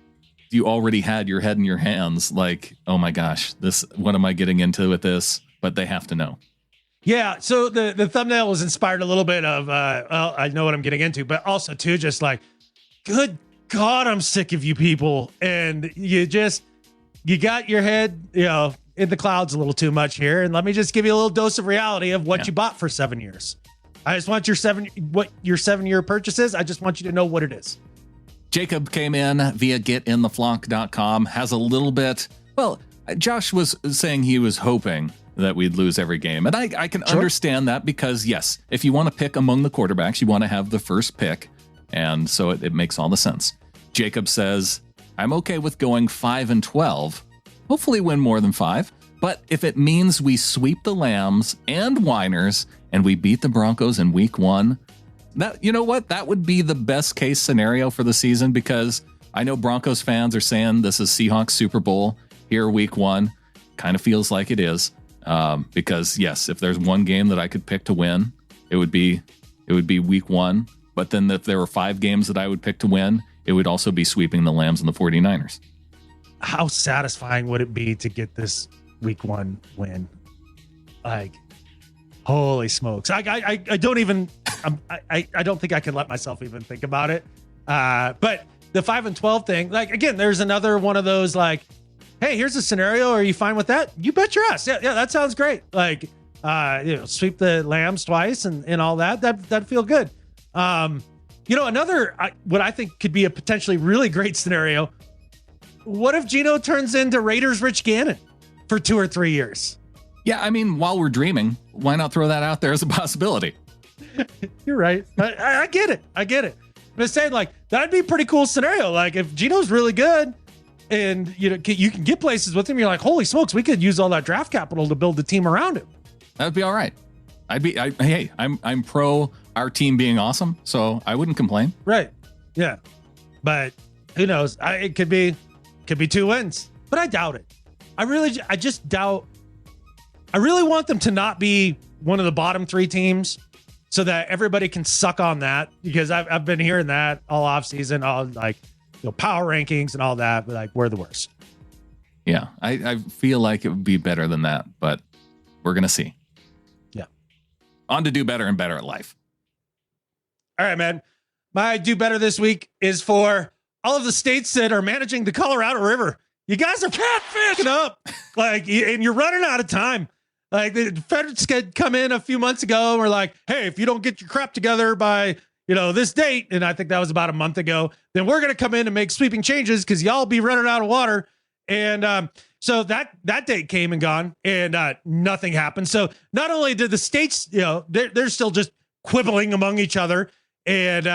You already had your head in your hands, like, oh my gosh, what am I getting into with this? But they have to know. Yeah, so the thumbnail was inspired a little bit of, well, I know what I'm getting into, but also too, just like, good God, I'm sick of you people. And you got your head, in the clouds a little too much here. And let me just give you a little dose of reality of what you bought for 7 years. I just want your 7-year purchases. I just want you to know what it is. Jacob came in via getintheflock.com, has a little bit, well, Josh was saying he was hoping that we'd lose every game. And I can understand that because, yes, if you want to pick among the quarterbacks, you want to have the first pick. And so it makes all the sense. Jacob says, I'm okay with going 5-12, hopefully win more than 5. But if it means we sweep the Lambs and Winers and we beat the Broncos in week 1, that, you know what? That would be the best case scenario for the season, because I know Broncos fans are saying this is Seahawks Super Bowl here week 1. Kind of feels like it is. Because yes, if there's one game that I could pick to win, it would be week 1. But then if there were 5 games that I would pick to win, it would also be sweeping the Lambs and the 49ers. How satisfying would it be to get this week 1 win? Like, holy smokes. I don't even, I don't think I can let myself even think about it. But the 5-12 thing, like, again, there's another one of those, like, hey, here's a scenario. Are you fine with that? You bet your ass. Yeah, that sounds great. Like, sweep the Lambs twice and all that. That'd feel good. Another what I think could be a potentially really great scenario. What if Geno turns into Raiders Rich Gannon for 2 or 3 years? Yeah, I mean, while we're dreaming, why not throw that out there as a possibility? You're right. I get it. I'm just saying, like, that'd be a pretty cool scenario. Like, if Geno's really good, and you can get places with him, you're like, holy smokes, we could use all that draft capital to build the team around him. That would be all right. I'm pro our team being awesome, so I wouldn't complain. Right. Yeah. But who knows? It could be 2 wins, but I doubt it. I just doubt. I really want them to not be one of the bottom 3 teams so that everybody can suck on that, because I've been hearing that all off season, all like, power rankings and all that, but like, we're the worst. Yeah, I feel like it would be better than that, but we're going to see. Yeah. On to do better and better at life. All right, man. My do better this week is for all of the states that are managing the Colorado River. You guys are catfishing up, like, and you're running out of time. Like the feds had come in a few months ago and were like, hey, if you don't get your crap together by, this date, and I think that was about a month ago, then we're going to come in and make sweeping changes because y'all be running out of water. And so that date came and gone, and nothing happened. So not only did the states, they're still just quibbling among each other and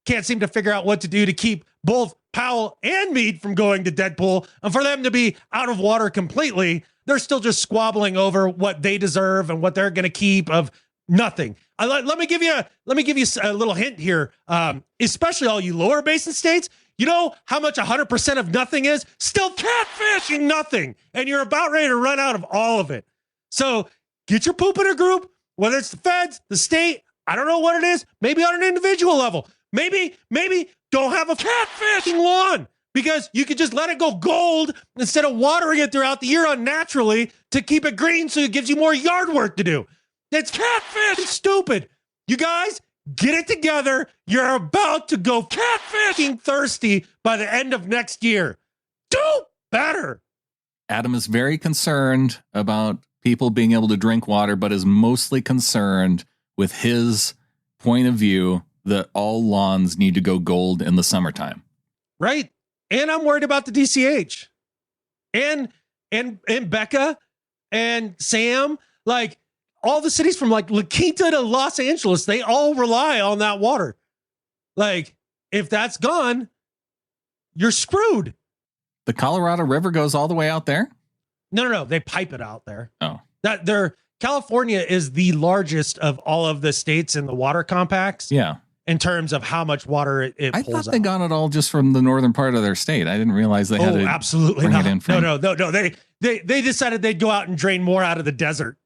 can't seem to figure out what to do to keep both Powell and Meade from going to Deadpool, and for them to be out of water completely. They're still just squabbling over what they deserve and what they're going to keep of nothing. Let me give you a little hint here, especially all you lower basin states. You know how much 100% of nothing is? Still catfishing nothing. And you're about ready to run out of all of it. So get your poop in a group, whether it's the feds, the state, I don't know what it is, maybe on an individual level. Maybe don't have a catfishing lawn because you could just let it go gold instead of watering it throughout the year unnaturally to keep it green so it gives you more yard work to do. That's catfish. It's stupid. You guys, get it together. You're about to go catfishing thirsty by the end of next year. Do better. Adam is very concerned about people being able to drink water, but is mostly concerned with his point of view that all lawns need to go gold in the summertime. Right. And I'm worried about the DCH and Becca and Sam, like all the cities from like La Quinta to Los Angeles, they all rely on that water. Like if that's gone, you're screwed. The Colorado River goes all the way out there? No. They pipe it out there. Oh, California is the largest of all of the states in the water compacts. Yeah. In terms of how much water it I pulls thought they out. got it all just from the northern part of their state. I didn't realize they had to absolutely bring not. it in from. No. They decided they'd go out and drain more out of the desert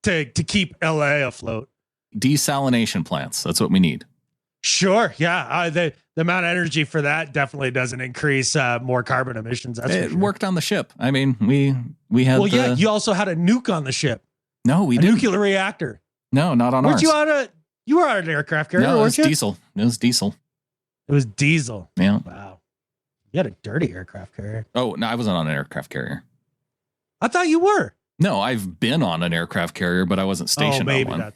to keep LA afloat. Desalination plants. That's what we need. Sure. Yeah. The amount of energy for that definitely doesn't increase more carbon emissions. That's It for sure. worked on the ship. I mean, we had. Well, yeah. You also had a nuke on the ship. No, we a didn't. nuclear reactor. No, not on Weren't ours. you on a? You were on an aircraft carrier, No, it was weren't you? diesel. It was diesel. It was diesel. Yeah. Wow. You had a dirty aircraft carrier. Oh, no, I wasn't on an aircraft carrier. I thought you were. No, I've been on an aircraft carrier, but I wasn't stationed on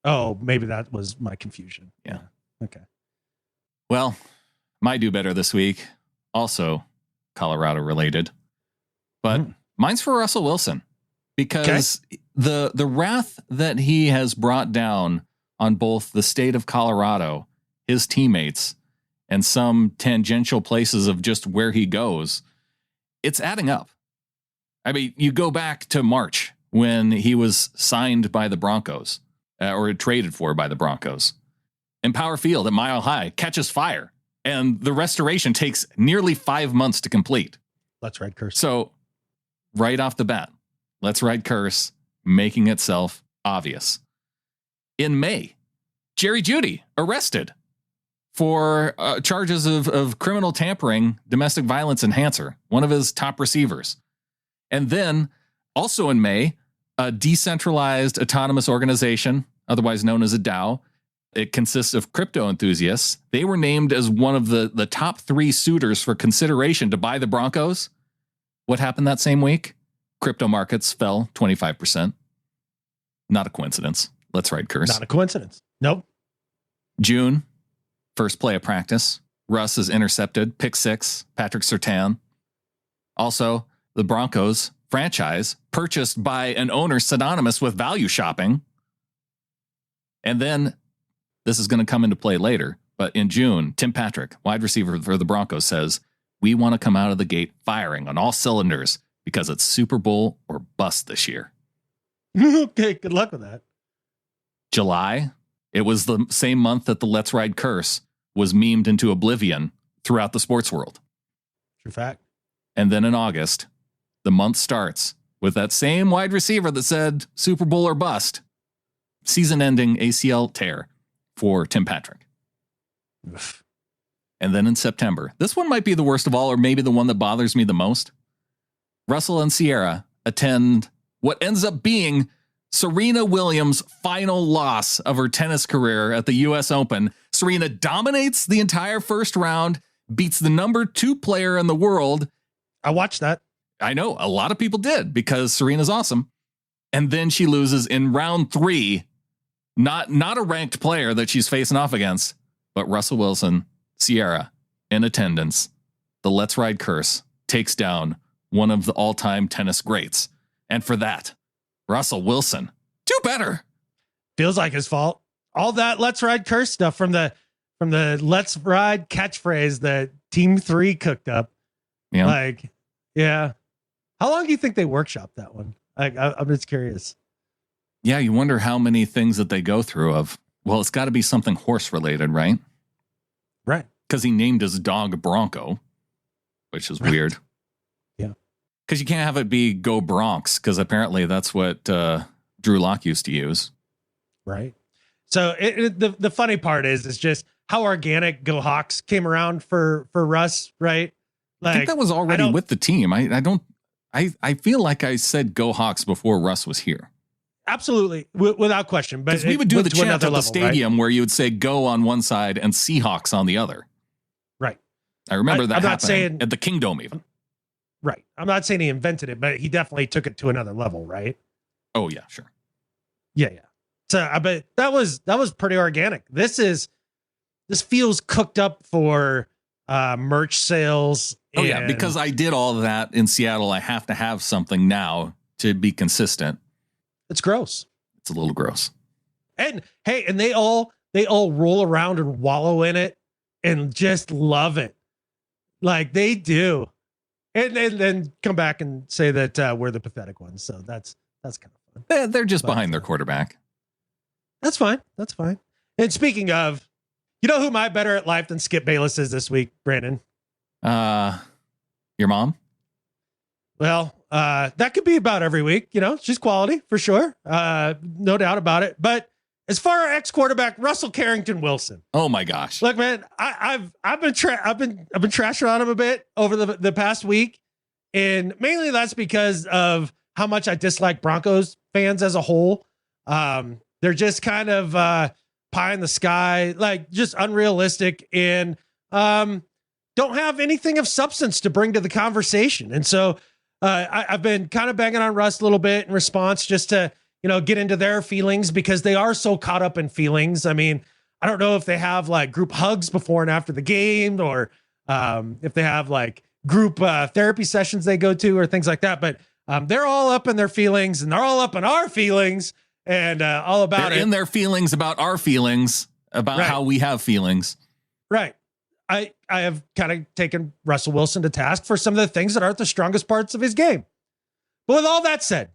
one. Maybe that was my confusion. Yeah. Okay. Well, my do better this week, also Colorado related, but mine's for Russell Wilson because the wrath that he has brought down on both the state of Colorado, his teammates, and some tangential places of just where he goes, it's adding up. I mean, you go back to March when he was signed by the Broncos or traded for by the Broncos. Empower Field at Mile High catches fire, and the restoration takes nearly 5 months to complete. Let's Ride Curse. So right off the bat, Let's Ride Curse making itself obvious. In May, Jerry Jeudy arrested for charges of criminal tampering, domestic violence enhancer, one of his top receivers. And then also in May, a decentralized autonomous organization, otherwise known as a DAO. It consists of crypto enthusiasts. They were named as one of the top 3 suitors for consideration to buy the Broncos. What happened that same week? Crypto markets fell 25%. Not a coincidence. Let's Ride Curse. Not a coincidence. Nope. June, first play of practice. Russ is intercepted. Pick 6. Patrick Surtain. Also, the Broncos franchise purchased by an owner synonymous with value shopping. And then this is going to come into play later, but in June, Tim Patrick, wide receiver for the Broncos, says, we want to come out of the gate firing on all cylinders because it's Super Bowl or bust this year. Okay, good luck with that. July, it was the same month that the Let's Ride Curse was memed into oblivion throughout the sports world. True fact. And then in August, the month starts with that same wide receiver that said Super Bowl or bust. Season-ending ACL tear for Tim Patrick. Oof. And then in September, this one might be the worst of all, or maybe the one that bothers me the most. Russell and Sierra attend what ends up being Serena Williams' final loss of her tennis career at the U.S. Open. Serena dominates the entire first round, beats the number 2 player in the world. I watched that. I know a lot of people did because Serena's awesome. And then she loses in round 3. Not a ranked player that she's facing off against, but Russell Wilson, Sierra, in attendance. The Let's Ride curse takes down one of the all-time tennis greats. And for that, Russell Wilson, do better. Feels like his fault. All that Let's Ride curse stuff from the Let's Ride catchphrase that Team 3 cooked up. Yeah. Like, yeah. How long do you think they workshopped that one? I'm just curious. Yeah, you wonder how many things that they go through of, well, it's got to be something horse related, right? Right. Because he named his dog Bronco, which is weird. Yeah. Because you can't have it be Go Bronx, because apparently that's what Drew Lock used to use. Right. So the funny part is just how organic Go Hawks came around for Russ, right? Like, I think that was already with the team. I feel like I said Go Hawks before Russ was here. Absolutely, without question. But we would do the chant at the level, stadium, right? where you would say "Go" on one side and Seahawks on the other. Right. I remember that I'm not happening saying, at the Kingdom even. Right. I'm not saying he invented it, but he definitely took it to another level, right? Oh yeah, sure. Yeah. So, but that was pretty organic. This feels cooked up for merch sales. Oh yeah, because I did all of that in Seattle. I have to have something now to be consistent. It's gross. It's a little gross. And hey, and they all roll around and wallow in it and just love it. Like they do. And then come back and say that we're the pathetic ones. So that's kind of fun. They're just behind their quarterback. That's fine. That's fine. And speaking of, you know who my better at life than Skip Bayless is this week, Brandon? Your mom? Well, that could be about every week. You know, she's quality for sure. No doubt about it. But as far as ex-quarterback Russell Carrington Wilson. Oh my gosh. Look, man, I've been trashing on him a bit over the past week. And mainly that's because of how much I dislike Broncos fans as a whole. They're just kind of pie in the sky, like just unrealistic, and don't have anything of substance to bring to the conversation. And so I've been kind of banging on Russ a little bit in response, just to, get into their feelings, because they are so caught up in feelings. I mean, I don't know if they have like group hugs before and after the game, or if they have like group therapy sessions they go to or things like that. But they're all up in their feelings, and they're all up in our feelings, and all about they're it. in their feelings about our feelings, about how we have feelings. Right. I have kind of taken Russell Wilson to task for some of the things that aren't the strongest parts of his game. But with all that said,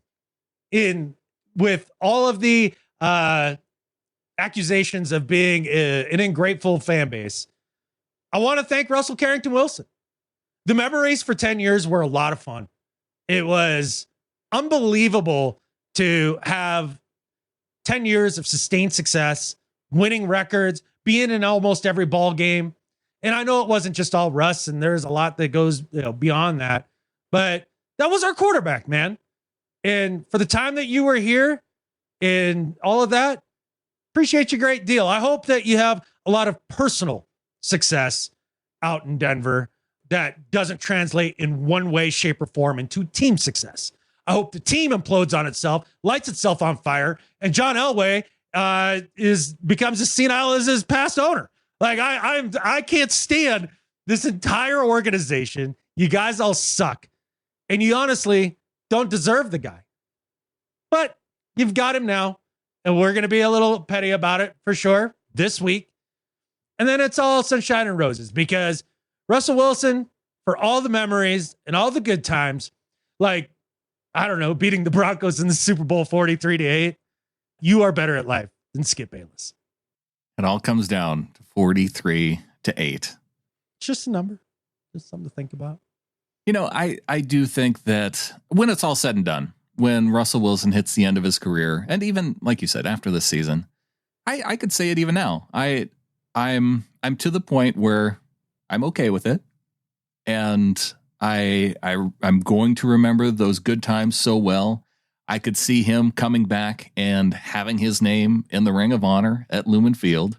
with all of the accusations of being an ungrateful fan base, I want to thank Russell Carrington Wilson. The memories for 10 years were a lot of fun. It was unbelievable to have 10 years of sustained success, winning records, being in almost every ball game. And I know it wasn't just all Russ, and there's a lot that goes beyond that, but that was our quarterback, man. And for the time that you were here and all of that, appreciate you a great deal. I hope that you have a lot of personal success out in Denver that doesn't translate in one way, shape, or form into team success. I hope the team implodes on itself, lights itself on fire, and John Elway becomes as senile as his past owner. Like I can't stand this entire organization. You guys all suck, and you honestly don't deserve the guy. But you've got him now, and we're going to be a little petty about it for sure this week. And then it's all sunshine and roses, because Russell Wilson, for all the memories and all the good times, like, I don't know, beating the Broncos in the Super Bowl 43-8, you are better at life than Skip Bayless. It all comes down to 43-8. It's just a number, just something to think about. I do think that when it's all said and done, when Russell Wilson hits the end of his career, and even like you said, after this season, I could say it even now. I'm to the point where I'm okay with it, and I'm going to remember those good times so well. I could see him coming back and having his name in the Ring of Honor at Lumen Field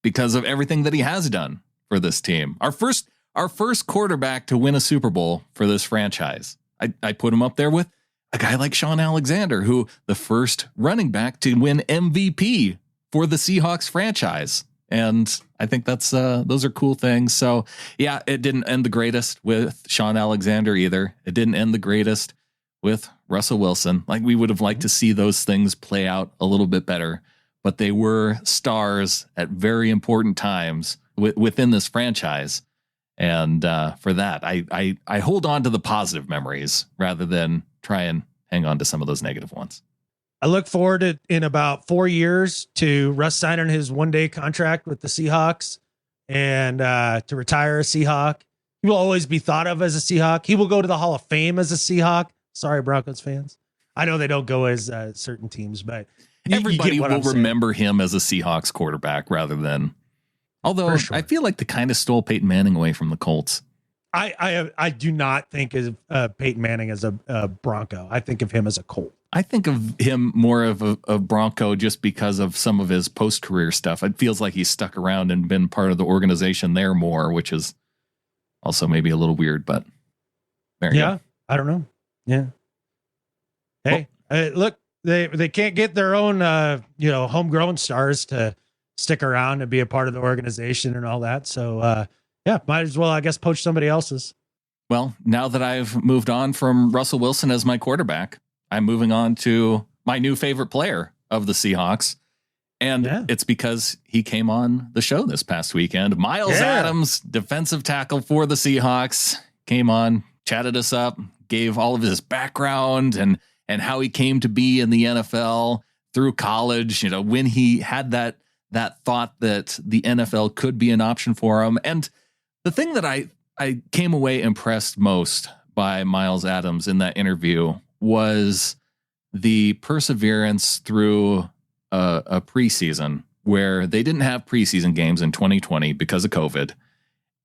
because of everything that he has done for this team. Our first quarterback to win a Super Bowl for this franchise. I put him up there with a guy like Sean Alexander, who the first running back to win MVP for the Seahawks franchise. And I think that's those are cool things. So yeah, it didn't end the greatest with Sean Alexander either. It didn't end the greatest with Russell Wilson. Like, we would have liked to see those things play out a little bit better, but they were stars at very important times within this franchise. And for that, I hold on to the positive memories rather than try and hang on to some of those negative ones. I look forward to, in about 4 years, to Russ signing his one-day contract with the Seahawks and to retire a Seahawk. He will always be thought of as a Seahawk. He will go to the Hall of Fame as a Seahawk. Sorry, Broncos fans. I know they don't go as certain teams, but everybody will remember him as a Seahawks quarterback rather than. Although sure. I feel like they kind of stole Peyton Manning away from the Colts. I do not think of Peyton Manning as a Bronco. I think of him as a Colt. I think of him more of a Bronco just because of some of his post-career stuff. It feels like he's stuck around and been part of the organization there more, which is also maybe a little weird, but there you go. I don't know. Yeah. Hey, look, they can't get their own, homegrown stars to stick around and be a part of the organization and all that. So, might as well, I guess, poach somebody else's. Well, now that I've moved on from Russell Wilson as my quarterback, I'm moving on to my new favorite player of the Seahawks. And it's because he came on the show this past weekend. Miles Adams, defensive tackle for the Seahawks, came on, chatted us up, gave all of his background and how he came to be in the NFL through college, when he had that thought that the NFL could be an option for him. And the thing that I came away impressed most by Miles Adams in that interview was the perseverance through a preseason where they didn't have preseason games in 2020 because of COVID.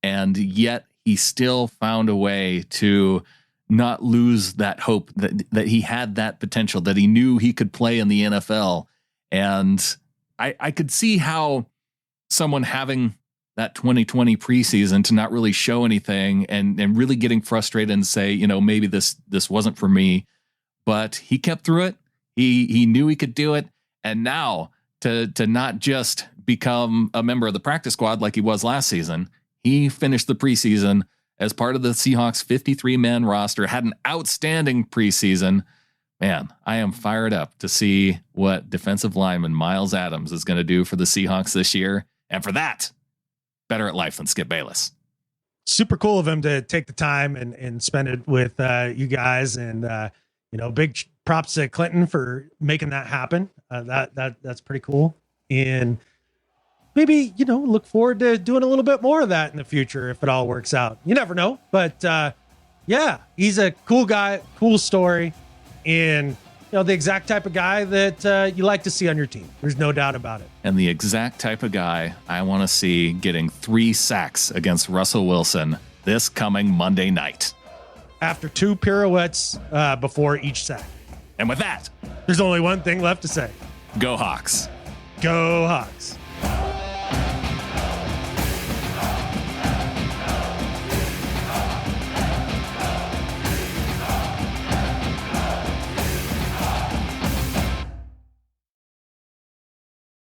And yet he still found a way to not lose that hope that he had that potential, that he knew he could play in the NFL. And I could see how someone having that 2020 preseason to not really show anything and really getting frustrated and say, maybe this wasn't for me, but he kept through it. He knew he could do it. And now to not just become a member of the practice squad like he was last season, he finished the preseason as part of the Seahawks 53-man roster, had an outstanding preseason. Man, I am fired up to see what defensive lineman Miles Adams is going to do for the Seahawks this year. And for that, better at life than Skip Bayless. Super cool of him to take the time and spend it with you guys. And, big props to Clinton for making that happen. That's pretty cool. And maybe, look forward to doing a little bit more of that in the future if it all works out. You never know. But he's a cool guy, cool story. And, the exact type of guy that you like to see on your team. There's no doubt about it. And the exact type of guy I want to see getting 3 sacks against Russell Wilson this coming Monday night. After 2 pirouettes before each sack. And with that, there's only one thing left to say. Go Hawks. Go Hawks.